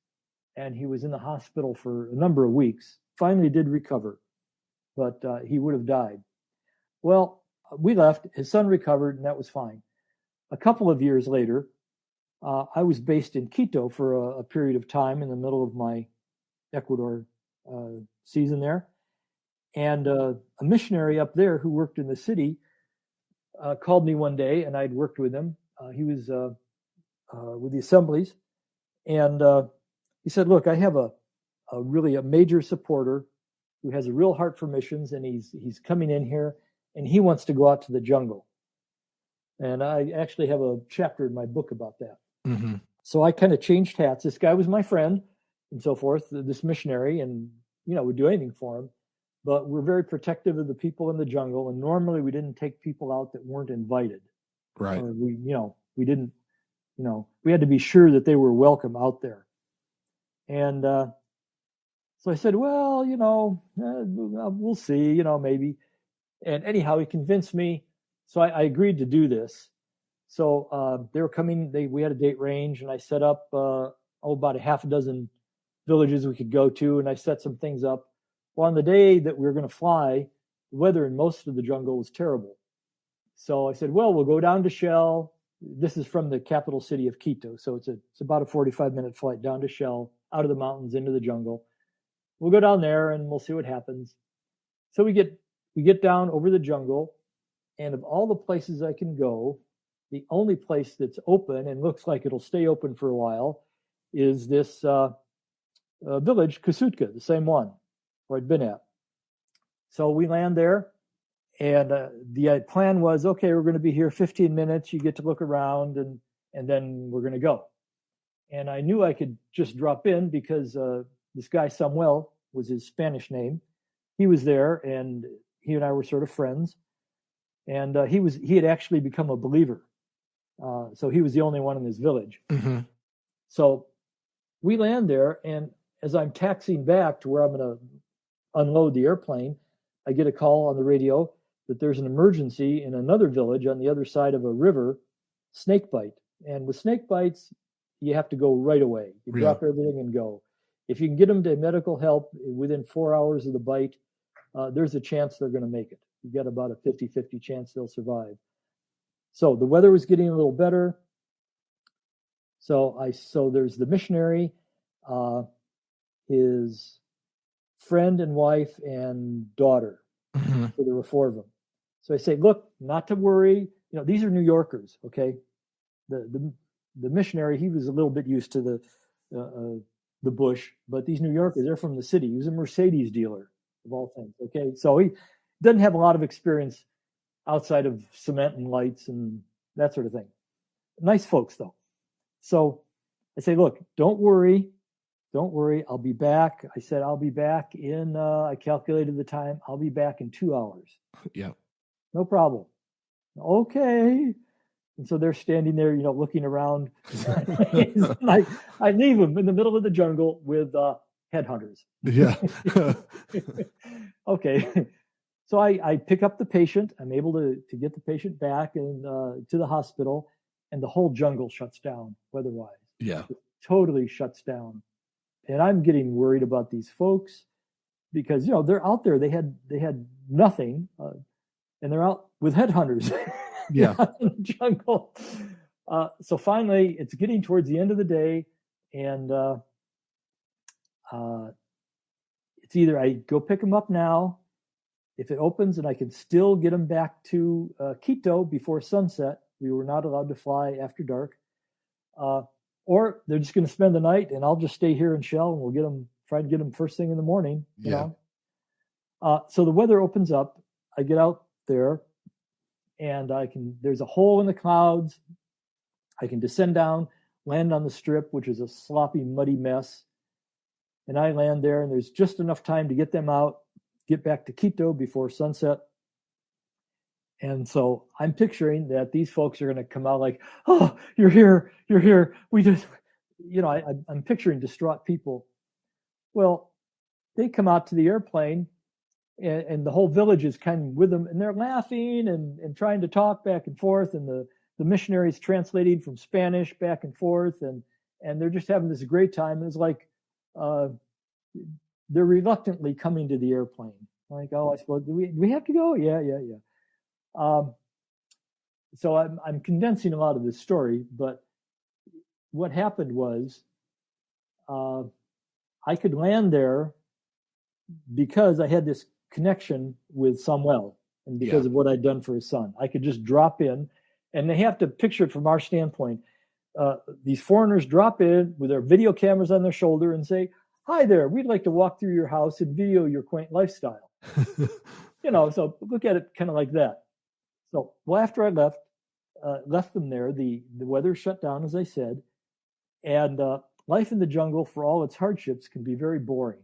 and he was in the hospital for a number of weeks. Finally did recover, but he would have died. Well, we left. His son recovered, and that was fine. A couple of years later, I was based in Quito for a period of time in the middle of my Ecuador season there. And a missionary up there who worked in the city called me one day, and I'd worked with him. He was with the assemblies. And he said, look, I have a major supporter who has a real heart for missions, and he's coming in here, and he wants to go out to the jungle. And I actually have a chapter in my book about that. Mm-hmm. So I kind of changed hats. This guy was my friend and so forth, this missionary, and, would do anything for him. But we're very protective of the people in the jungle. And normally we didn't take people out that weren't invited. Right. Or we didn't, we had to be sure that they were welcome out there. And so I said, well, we'll see, maybe. And anyhow, he convinced me. So I agreed to do this. So they were coming, we had a date range, and I set up about a half a dozen villages we could go to, and I set some things up. Well, on the day that we were going to fly, the weather in most of the jungle was terrible. So I said, well, we'll go down to Shell. This is from the capital city of Quito. So it's about a 45-minute flight down to Shell, out of the mountains into the jungle. We'll go down there and we'll see what happens. So we get down over the jungle, and of all the places I can go, the only place that's open and looks like it'll stay open for a while is this village, Kasutka, the same one where I'd been at. So we land there, and the plan was, okay, we're going to be here 15 minutes. You get to look around, and then we're going to go. And I knew I could just drop in because this guy, Samuel, was his Spanish name. He was there, and he and I were sort of friends. And he had actually become a believer. So he was the only one in this village. Mm-hmm. So we land there, and as I'm taxiing back to where I'm going to unload the airplane, I get a call on the radio that there's an emergency in another village on the other side of a river, snake bite. And with snake bites, you have to go right away. You drop everything and go. If you can get them to medical help within 4 hours of the bite, there's a chance they're going to make it. You've got about a 50-50 chance they'll survive. So the weather was getting a little better. So there's the missionary, his friend and wife and daughter. Mm-hmm. So there were 4 of them. So I say, look, not to worry. These are New Yorkers, okay? The missionary, he was a little bit used to the bush, but these New Yorkers, they're from the city. He was a Mercedes dealer, of all things, okay? So he doesn't have a lot of experience outside of cement and lights and that sort of thing. Nice folks, though. So I say, look, don't worry. I'll be back. I said, I'll be back in, I calculated the time. I'll be back in 2 hours. Yeah. No problem. Okay. And so they're standing there, looking around. I leave them in the middle of the jungle with headhunters. Yeah. Okay. So I pick up the patient. I'm able to get the patient back and to the hospital, and the whole jungle shuts down weather-wise. Yeah. It totally shuts down. And I'm getting worried about these folks because, they're out there. They had nothing, and they're out with headhunters. Yeah. In the jungle. So finally, it's getting towards the end of the day, and it's either I go pick them up now, if it opens and I can still get them back to Quito before sunset. We were not allowed to fly after dark. Or they're just going to spend the night, and I'll just stay here in Shell, and we'll try to get them first thing in the morning. You know. So the weather opens up. I get out there, and there's a hole in the clouds. I can descend down, land on the strip, which is a sloppy, muddy mess. And I land there, and there's just enough time to get them out, get back to Quito before sunset. And so I'm picturing that these folks are going to come out like, oh, you're here. We just, I'm picturing distraught people. Well, they come out to the airplane, and the whole village is kind of with them, and they're laughing and trying to talk back and forth, and the missionaries translating from Spanish back and forth, and they're just having this great time. It's like they're reluctantly coming to the airplane. Like, oh, I suppose do we have to go? Yeah. So I'm condensing a lot of this story, but what happened was I could land there because I had this connection with Samuel, and because of what I'd done for his son. I could just drop in, and they have to picture it from our standpoint. These foreigners drop in with their video cameras on their shoulder and say, hi there, we'd like to walk through your house and video your quaint lifestyle. So look at it kind of like that. So, well, after I left them there, the weather shut down, as I said, and life in the jungle, for all its hardships, can be very boring,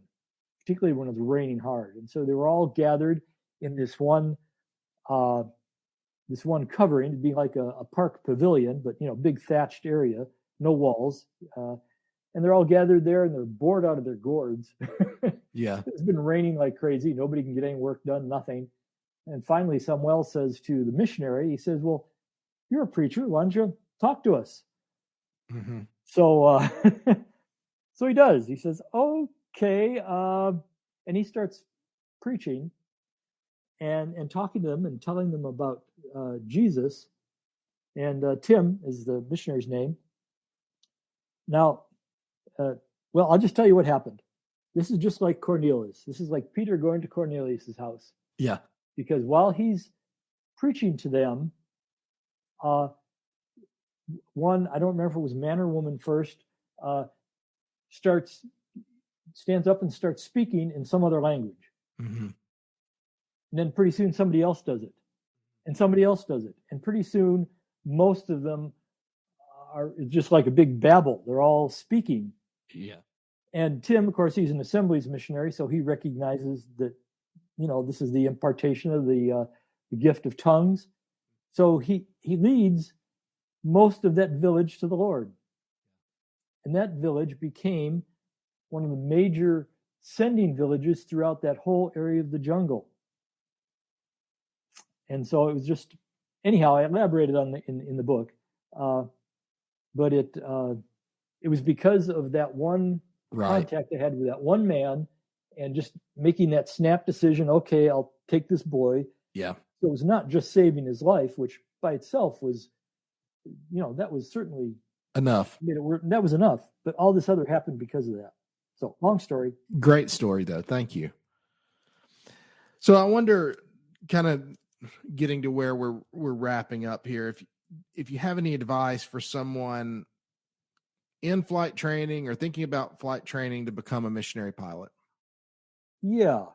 particularly when it's raining hard. And so they were all gathered in this one covering. It'd be like a park pavilion, but big thatched area, no walls, and they're all gathered there, and they're bored out of their gourds. Yeah, it's been raining like crazy. Nobody can get any work done. Nothing. And finally, Samuel says to the missionary, he says, well, you're a preacher. Why don't you talk to us? Mm-hmm. So he does. He says, okay. And he starts preaching and talking to them and telling them about Jesus. And Tim is the missionary's name. Now, I'll just tell you what happened. This is just like Cornelius. This is like Peter going to Cornelius's house. Yeah. Because while he's preaching to them, one, I don't remember if it was man or woman first, stands up and starts speaking in some other language. Mm-hmm. And then pretty soon somebody else does it. And somebody else does it. And pretty soon most of them are just like a big babble. They're all speaking. Yeah. And Tim, of course, he's an Assemblies missionary, so he recognizes that, this is the impartation of the gift of tongues. So he leads most of that village to the Lord. And that village became one of the major sending villages throughout that whole area of the jungle. And so it was just, anyhow, I elaborated on in the book, but it was because of that one contact I had with that one man, and just making that snap decision. Okay, I'll take this boy. Yeah. So it was not just saving his life, which by itself was, that was certainly enough. That was enough. But all this other happened because of that. So long story. Great story, though. Thank you. So I wonder, kind of getting to where we're wrapping up here, if you have any advice for someone in flight training or thinking about flight training to become a missionary pilot. Yeah,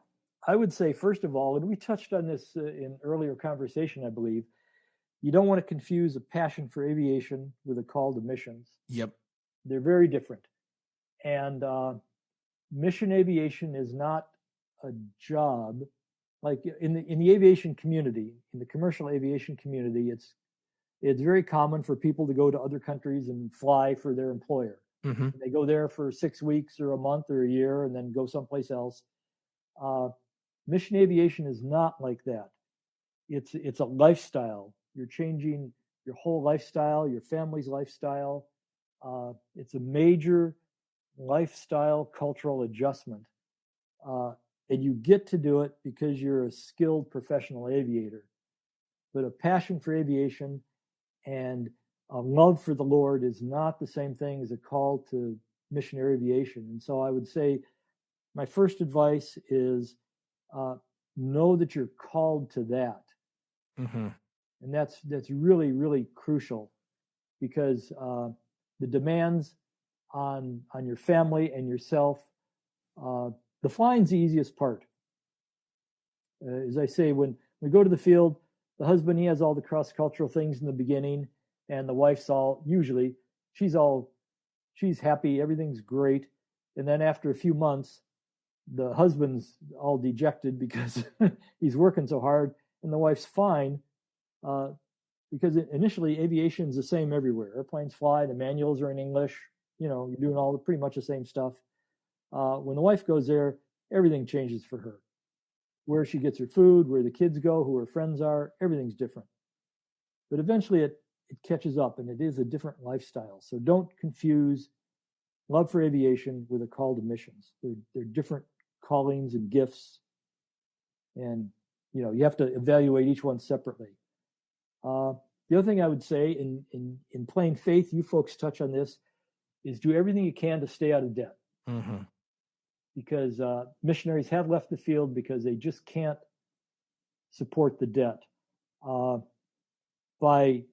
I would say, first of all, and we touched on this in earlier conversation, I believe, you don't want to confuse a passion for aviation with a call to missions. Yep. They're very different. And mission aviation is not a job. Like in the aviation community, in the commercial aviation community, it's very common for people to go to other countries and fly for their employer. Mm-hmm. They go there for 6 weeks or a month or a year and then go someplace else. Mission aviation is not like that. It's a lifestyle. You're changing your whole lifestyle, your family's lifestyle. It's a major lifestyle cultural adjustment. And you get to do it because you're a skilled professional aviator. But a passion for aviation and a love for the Lord is not the same thing as a call to missionary aviation. And so I would say my first advice is know that you're called to that. Mm-hmm. And that's really, really crucial, because the demands on your family and yourself, the flying's the easiest part. As I say, when we go to the field, the husband, he has all the cross-cultural things in the beginning, and the wife's she's happy, everything's great. And then after a few months, the husband's all dejected because he's working so hard, and the wife's fine, because initially aviation is the same everywhere. Airplanes fly, the manuals are in English, you're doing pretty much the same stuff. When the wife goes there, everything changes for her. Where she gets her food, where the kids go, who her friends are, everything's different. But eventually it catches up, and it is a different lifestyle. So don't confuse love for aviation with a call to missions. They're different callings and gifts. And, you have to evaluate each one separately. The other thing I would say in plain faith, you folks touch on this, is do everything you can to stay out of debt. Mm-hmm. Because missionaries have left the field because they just can't support the debt. By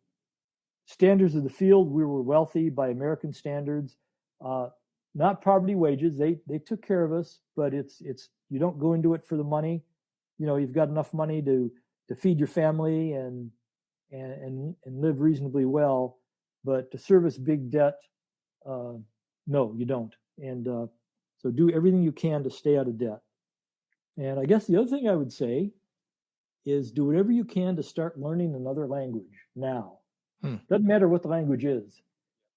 standards of the field, we were wealthy by American standards, not poverty wages. They took care of us, but it's you don't go into it for the money. You've got enough money to feed your family and live reasonably well, but to service big debt, no, you don't. And so do everything you can to stay out of debt. And I guess the other thing I would say is do whatever you can to start learning another language now. Doesn't matter what the language is.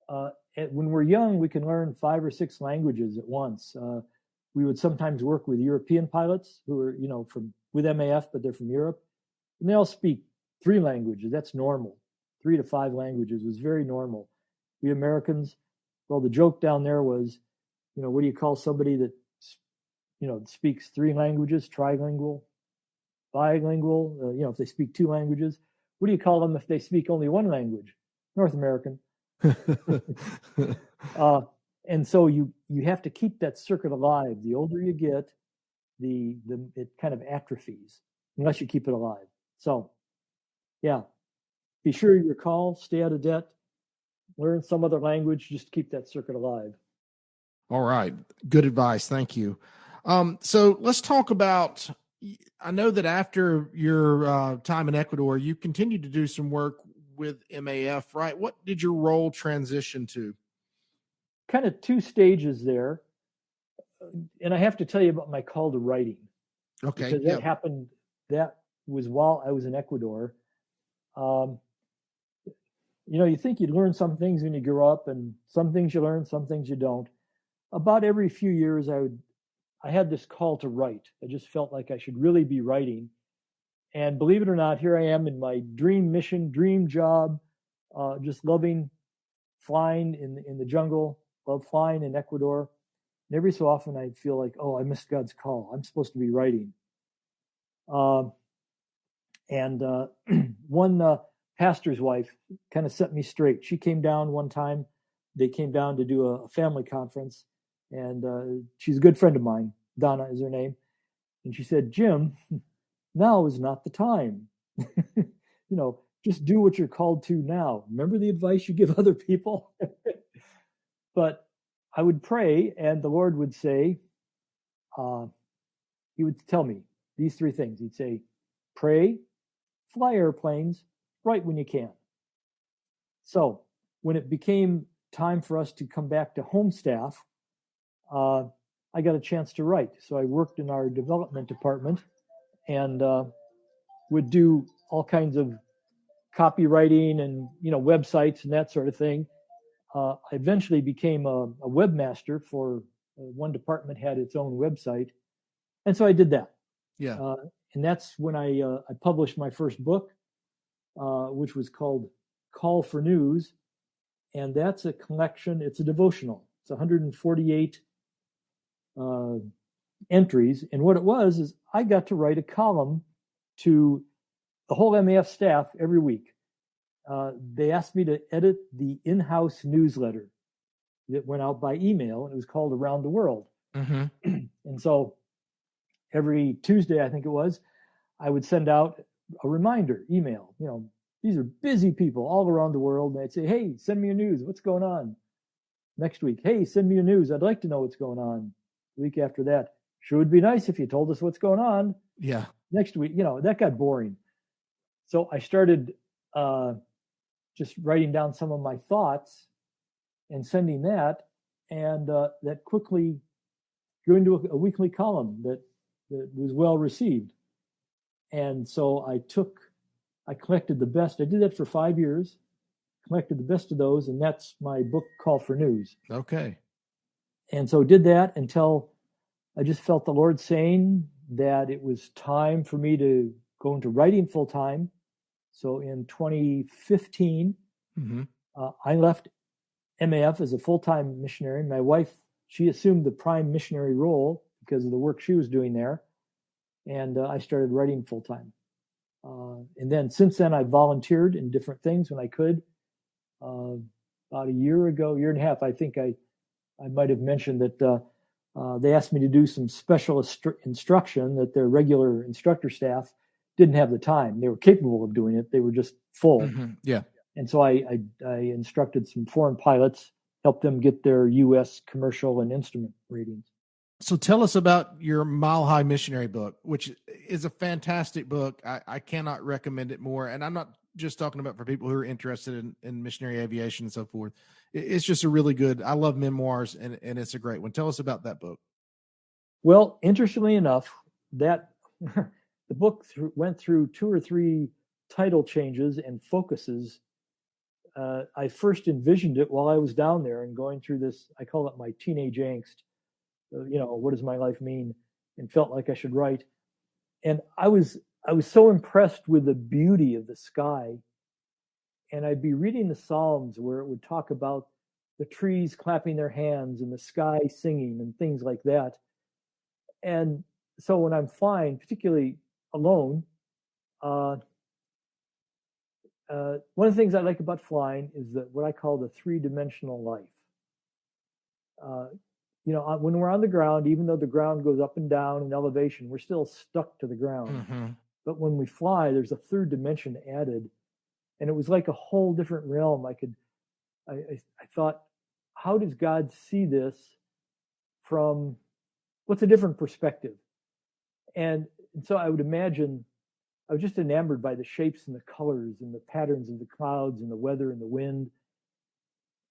When we're young, we can learn 5 or 6 languages at once. We would sometimes work with European pilots who are, with MAF, but they're from Europe. And they all speak 3 languages. That's normal. 3 to 5 languages was very normal. We Americans, well, the joke down there was, what do you call somebody that, speaks 3 languages? Trilingual, bilingual. If they speak 2 languages, what do you call them if they speak only 1 language? North American. And so you have to keep that circuit alive. The older you get, it kind of atrophies unless you keep it alive. So, yeah, be sure you recall, stay out of debt, learn some other language, just keep that circuit alive. All right. Good advice. Thank you. So let's talk about, I know that after your time in Ecuador, you continued to do some work with MAF, right? What did your role transition to? Kind of 2 stages there. And I have to tell you about my call to writing. Okay. Because that happened, that was while I was in Ecuador. You think you'd learn some things when you grow up, and some things you learn, some things you don't. About every few years, I had this call to write. I just felt like I should really be writing. And believe it or not, here I am in my dream mission, dream job, just loving flying in the jungle, love flying in Ecuador. And every so often I feel like, oh, I missed God's call. I'm supposed to be writing. One pastor's wife kind of set me straight. She came down one time. They came down to do a family conference, and she's a good friend of mine. Donna is her name. And she said, Jim, now is not the time. Just do what you're called to now. Remember the advice you give other people? But I would pray, and the Lord would say, he would tell me these three things. He'd say, pray, fly airplanes, write when you can. So when it became time for us to come back to home staff, I got a chance to write. So I worked in our development department and would do all kinds of copywriting and websites and that sort of thing. I eventually became a webmaster for one department had its own website, and so I did that. Yeah, and that's when I published my first book, which was called Call for News, and that's a collection. It's a devotional. It's 148 entries, and what it was is I got to write a column to the whole MAF staff every week. They asked me to edit the in-house newsletter that went out by email, and it was called Around the World. Mm-hmm. And so every Tuesday, I think it was, I would send out a reminder email. These are busy people all around the world. And I'd say, hey, send me your news. What's going on next week? Hey, send me your news. I'd like to know what's going on. The week after that, sure would be nice if you told us what's going on. Yeah. Next week, that got boring. So I started just writing down some of my thoughts and sending that, and that quickly grew into a weekly column that was well received. And so I collected the best. I did that for 5 years, collected the best of those, and that's my book, Call for News. Okay. And so did that until I just felt the Lord saying that it was time for me to go into writing full time. So in 2015, I left MAF as a full-time missionary. My wife, she assumed the prime missionary role because of the work she was doing there. And I started writing full-time. And then since then, I volunteered in different things when I could. About a year and a half, I think I might have mentioned that they asked me to do some special instruction that their regular instructor staff didn't have the time. They were capable of doing it. They were just full. Mm-hmm. Yeah. And so I instructed some foreign pilots, helped them get their U.S. commercial and instrument ratings. So tell us about your Mile High Missionary book, which is a fantastic book. I cannot recommend it more. And I'm not just talking about for people who are interested in missionary aviation and so forth. It's just a really good, I love memoirs, and it's a great one. Tell us about that book. Well, interestingly enough, that the book went through 2 or 3 title changes and focuses. I first envisioned it while I was down there and going through this, I call it my teenage angst. What does my life mean? And felt like I should write. And I was so impressed with the beauty of the sky. And I'd be reading the Psalms where it would talk about the trees clapping their hands and the sky singing and things like that. And so when I'm flying, particularly alone, one of the things I like about flying is what I call the 3-dimensional life. When we're on the ground, even though the ground goes up and down in elevation, we're still stuck to the ground. Mm-hmm. But when we fly, there's a third dimension added. And it was like a whole different realm. I thought, how does God see this from, what's a different perspective? And so I would imagine, I was just enamored by the shapes and the colors and the patterns of the clouds and the weather and the wind.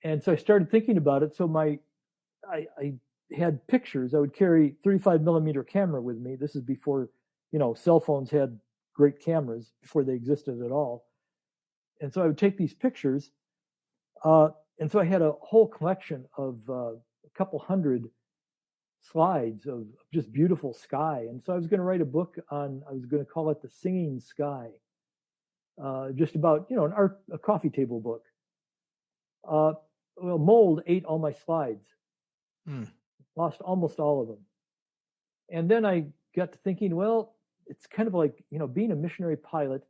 And so I started thinking about it. So I had pictures. I would carry 35 millimeter camera with me. This is before, cell phones had great cameras, before they existed at all. And so I would take these pictures And so I had a whole collection of a couple hundred slides of just beautiful sky. And so I was going to write a book on, I was going to call it The Singing Sky, just about, a coffee table book. Well, mold ate all my slides, lost almost all of them. And then I got to thinking, well, it's kind of like, being a missionary pilot,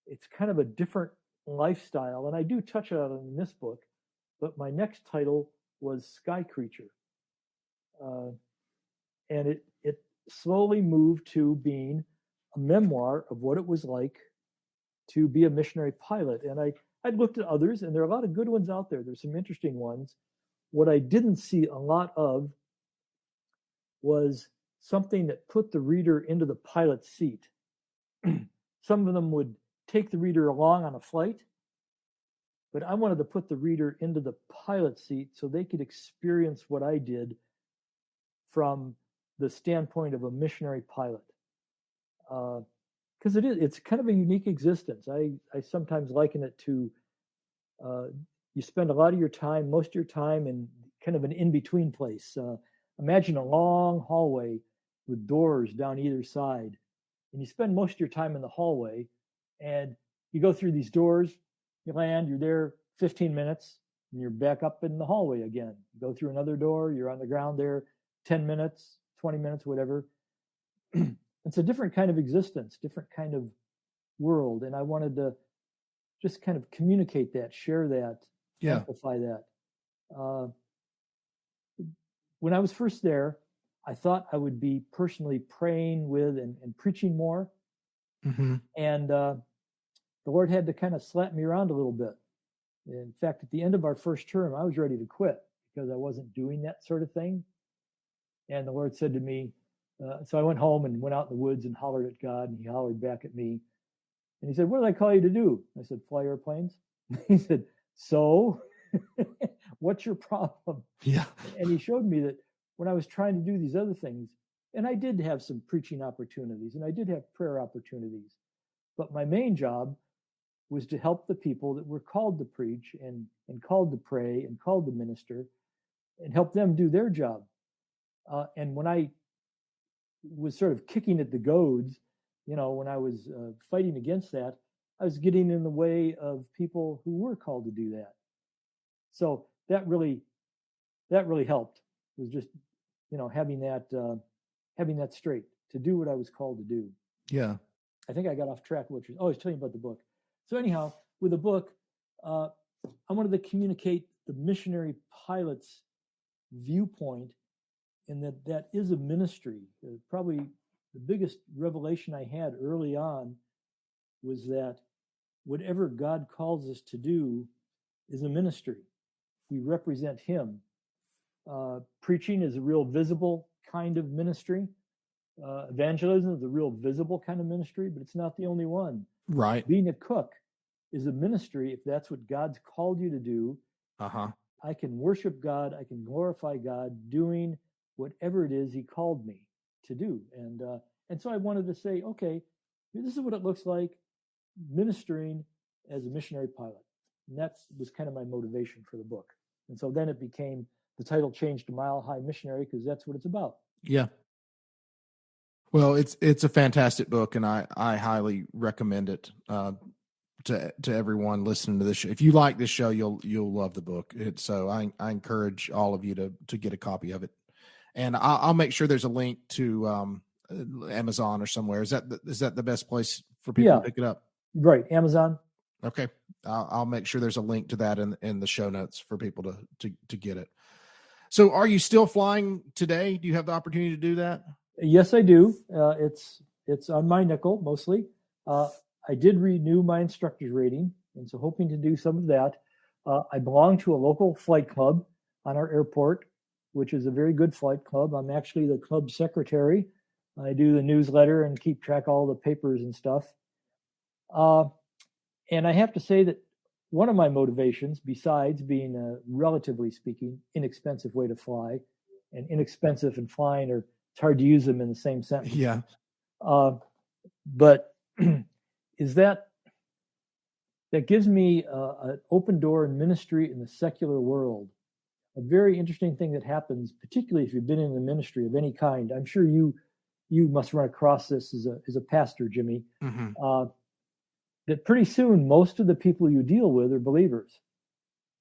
it's kind of a different lifestyle. And I do touch on it in this book, but my next title was Sky Creature. And it slowly moved to being a memoir of what it was like to be a missionary pilot. And I looked at others, and there are a lot of good ones out there. There's some interesting ones. What I didn't see a lot of was something that put the reader into the pilot's seat. Some of them would take the reader along on a flight, but I wanted to put the reader into the pilot's seat so they could experience what I did from the standpoint of a missionary pilot. Because it's kind of a unique existence. I sometimes liken it to you spend a lot of your time, most of your time, in kind of an in-between place. Imagine a long hallway with doors down either side, and you spend most of your time in the hallway, and you go through these doors, you land, you're there 15 minutes, and you're back up in the hallway again. You go through another door, you're on the ground there 10 minutes, 20 minutes, whatever. It's a different kind of existence, different kind of world. And I wanted to just kind of communicate that, share that, amplify that. When I was first there, I thought I would be personally praying with and preaching more. Mm-hmm. And the Lord had to kind of slap me around a little bit. In fact, at the end of our first term, I was ready to quit because I wasn't doing that sort of thing. And the Lord said to me, so I went home and went out in the woods and hollered at God, and he hollered back at me. And he said, "What did I call you to do?" I said, "Fly airplanes." He said, "So what's your problem?" Yeah. And he showed me that when I was trying to do these other things, and I did have some preaching opportunities and I did have prayer opportunities, but my main job was to help the people that were called to preach and called to pray and called to minister and help them do their job. And when I was sort of kicking at the goads, when I was fighting against that, I was getting in the way of people who were called to do that. So that really helped. It was just, having that straight to do what I was called to do. Yeah. I think I got off track. I was telling you about the book. So anyhow, with the book, I wanted to communicate the missionary pilot's viewpoint, and that is a ministry. Probably the biggest revelation I had early on was that whatever God calls us to do is a ministry. We represent him. Preaching is a real visible kind of ministry. Evangelism is a real visible kind of ministry, but it's not the only one. Right. Being a cook is a ministry if that's what God's called you to do. Uh-huh. I can worship God. I can glorify God doing whatever it is he called me to do. And so I wanted to say, okay, this is what it looks like ministering as a missionary pilot. And that was kind of my motivation for the book. And so then the title changed to Mile High Missionary because that's what it's about. Yeah. Well, it's a fantastic book, and I highly recommend it to everyone listening to this show. If you like this show, you'll love the book. So I encourage all of you to get a copy of it, and I'll make sure there's a link to Amazon or somewhere. Is that the best place for people to pick it up? Right, Amazon. Okay, I'll make sure there's a link to that in the show notes for people to get it. So, are you still flying today? Do you have the opportunity to do that? Yes, I do. It's on my nickel mostly. I did renew my instructor's rating, and so hoping to do some of that. I belong to a local flight club on our airport, which is a very good flight club. I'm actually the club secretary. I do the newsletter and keep track of all the papers and stuff. And I have to say that one of my motivations, besides being a, relatively speaking, inexpensive way to fly, and inexpensive and flying it's hard to use them in the same sentence. Yeah. But is that that gives me an open door in ministry in the secular world. A very interesting thing that happens, particularly if you've been in the ministry of any kind. I'm sure you must run across this as a pastor, Jimmy. Mm-hmm. That pretty soon most of the people you deal with are believers.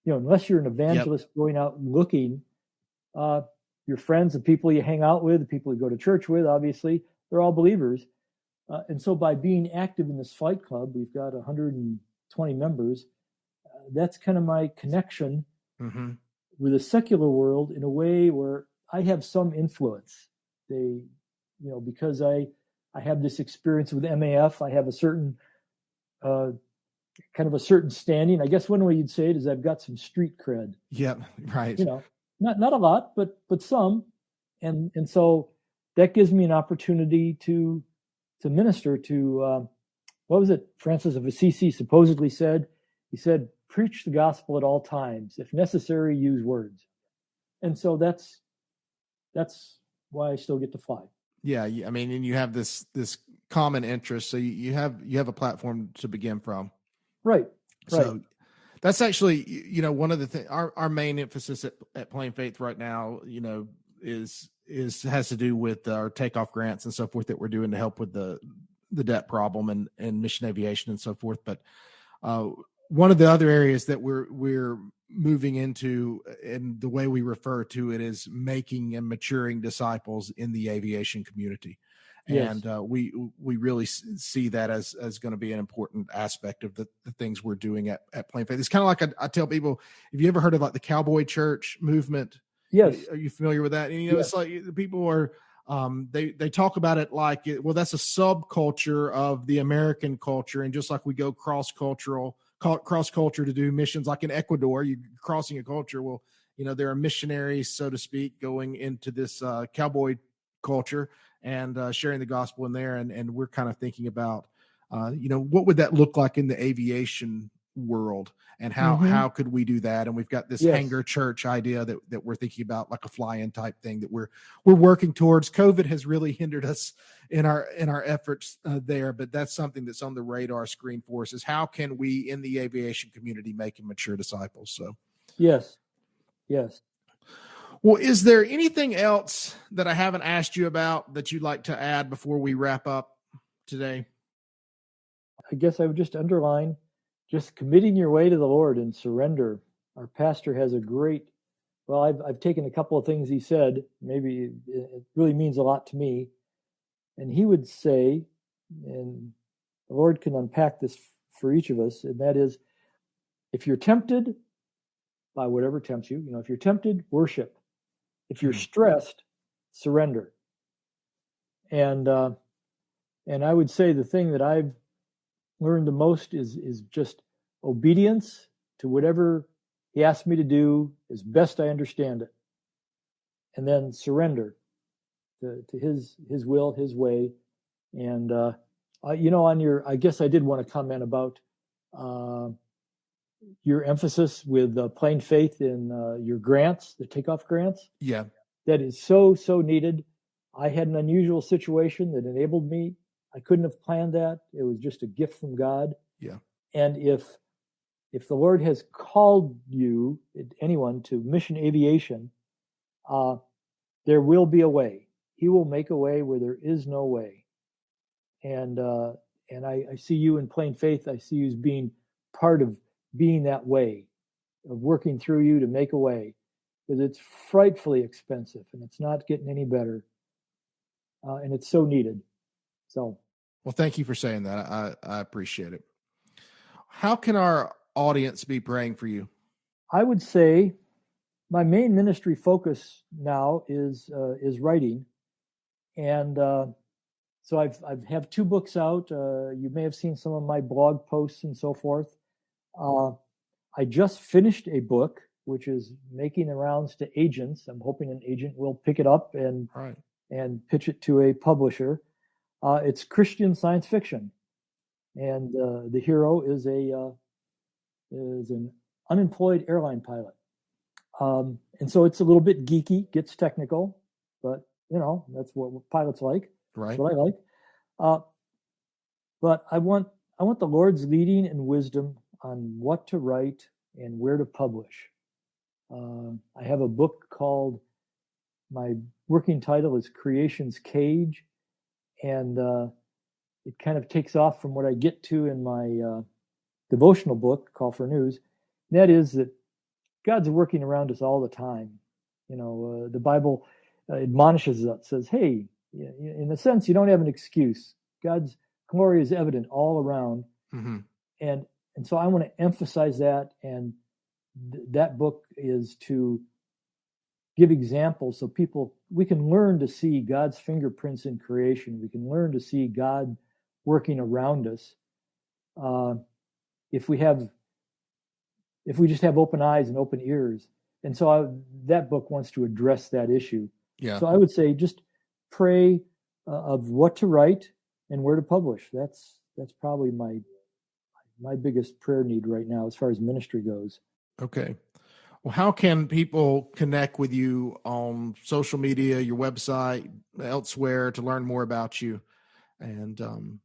Unless you're an evangelist going out and looking, your friends, the people you hang out with, the people you go to church with, obviously, they're all believers. And so by being active in this Fight Club, we've got 120 members. That's kind of my connection with the secular world in a way where I have some influence. Because I have this experience with MAF, I have a certain kind of a certain standing. I guess one way you'd say it is I've got some street cred. Yep, right. Not a lot, but some, and so that gives me an opportunity to minister to what was it Francis of Assisi supposedly said? He said, "Preach the gospel at all times. If necessary, use words." And so that's why I still get to fly. Yeah, I mean, and you have this common interest, so you have a platform to begin from. Right. So that's actually, one of the things, our main emphasis at Plain Faith right now, has to do with our takeoff grants and so forth that we're doing to help with the debt problem and mission aviation and so forth. But one of the other areas that we're moving into, and the way we refer to it, is making and maturing disciples in the aviation community. Yes. And we really see that as going to be an important aspect of the things we're doing at Plain Faith. It's kind of like I tell people, have you ever heard of like the Cowboy Church movement? Yes. Are you familiar with that? And, yes. It's like people are, they talk about it like, that's a subculture of the American culture. And just like we go cross culture to do missions, like in Ecuador, you're crossing a culture. Well, there are missionaries, so to speak, going into this cowboy culture and sharing the gospel in there. And we're kind of thinking about, what would that look like in the aviation world, and how could we do that? And we've got this hangar church idea that we're thinking about, like a fly-in type thing that we're working towards. COVID has really hindered us in our efforts there, but that's something that's on the radar screen for us, is how can we in the aviation community make and mature disciples? So yes. Well, is there anything else that I haven't asked you about that you'd like to add before we wrap up today? I guess I would just underline just committing your way to the Lord and surrender. Our pastor has I've taken a couple of things he said. Maybe it really means a lot to me. And he would say, and the Lord can unpack this for each of us, and that is, if you're tempted by whatever tempts you, if you're tempted, worship. If you're stressed, surrender. And I would say the thing that I've learned the most is just obedience to whatever he asked me to do as best I understand it, and then surrender to his will, his way. And I guess I did want to comment about your emphasis with Plain Faith in your grants, the takeoff grants. Yeah. That is so needed. I had an unusual situation that enabled me. I couldn't have planned that. It was just a gift from God. Yeah. And if the Lord has called you, anyone, to mission aviation, there will be a way. He will make a way where there is no way. And I see you in Plain Faith. I see you as being part of being that way, of working through you to make a way, because it's frightfully expensive and it's not getting any better. And it's so needed. So, well, thank you for saying that. I appreciate it. How can our audience be praying for you? I would say my main ministry focus now is writing. And so I have 2 books out. You may have seen some of my blog posts and so forth. I just finished a book, which is making the rounds to agents. I'm hoping an agent will pick it up and pitch it to a publisher. It's Christian science fiction, and the hero is an unemployed airline pilot. And so it's a little bit geeky, gets technical, but that's what pilots like. Right. That's what I like. But I want the Lord's leading and wisdom on what to write and where to publish. I have a book called, my working title is Creation's Cage, and it kind of takes off from what I get to in my devotional book, Call for News. And that is that God's working around us all the time. The Bible admonishes us, says, hey, in a sense, you don't have an excuse. God's glory is evident all around. Mm-hmm. And so I want to emphasize that. And that book is to give examples so we can learn to see God's fingerprints in creation. We can learn to see God working around us. If we just have open eyes and open ears. And so that book wants to address that issue. Yeah. So I would say just pray of what to write and where to publish. That's probably my biggest prayer need right now as far as ministry goes. Okay. Well, how can people connect with you on social media, your website, elsewhere, to learn more about you and to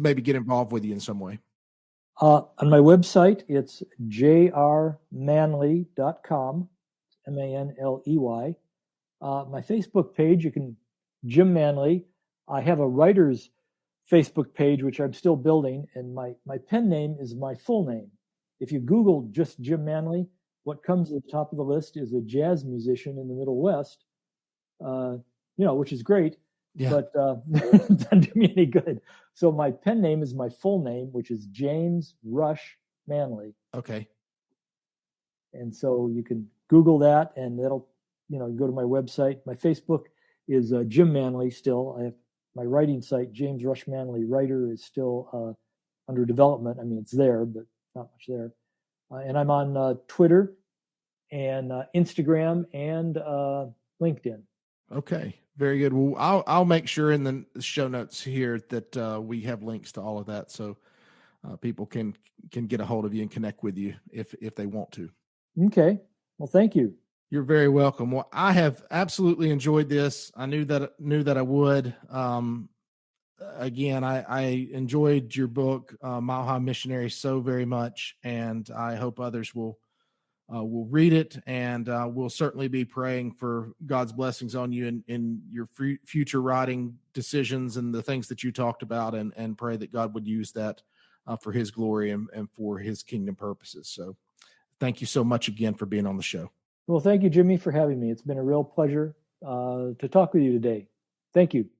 maybe get involved with you in some way? On my website, it's jrmanley.com, Manley. My Facebook page, Jim Manley. I have a writer's Facebook page, which I'm still building, and my pen name is my full name. If you Google just Jim Manley, what comes at the top of the list is a jazz musician in the Middle West, which is great, but doesn't do me any good. So my pen name is my full name, which is James Rush Manley. Okay. And so you can Google that, and that'll, go to my website. My Facebook is Jim Manley still. I have my writing site, James Rush Manley Writer, is still under development. I mean, it's there, but not much there. And I'm on Twitter and Instagram and LinkedIn. Okay, very good. Well, I'll make sure in the show notes here that we have links to all of that, so people can get a hold of you and connect with you if they want to. Okay. Well, thank you. You're very welcome. Well, I have absolutely enjoyed this. I knew that I would. Again, I enjoyed your book, Mile High Missionary, so very much, and I hope others will read it, and we'll certainly be praying for God's blessings on you in your future writing decisions and the things that you talked about, and pray that God would use that for His glory and for His kingdom purposes. So thank you so much again for being on the show. Well, thank you, Jimmy, for having me. It's been a real pleasure to talk with you today. Thank you.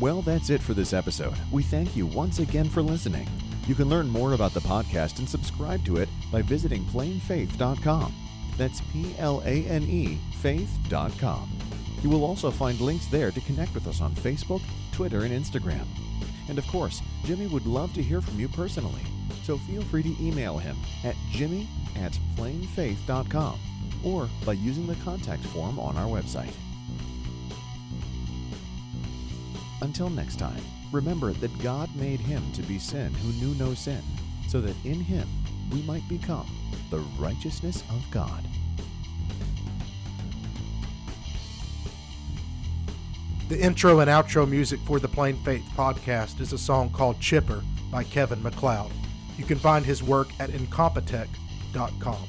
Well, that's it for this episode. We thank you once again for listening. You can learn more about the podcast and subscribe to it by visiting plainfaith.com. That's PLANE faith.com. You will also find links there to connect with us on Facebook, Twitter, and Instagram. And of course, Jimmy would love to hear from you personally, so feel free to email him at jimmy@plainfaith.com or by using the contact form on our website. Until next time, remember that God made him to be sin who knew no sin, so that in him we might become the righteousness of God. The intro and outro music for the Plain Faith podcast is a song called Chipper by Kevin MacLeod. You can find his work at incompetech.com.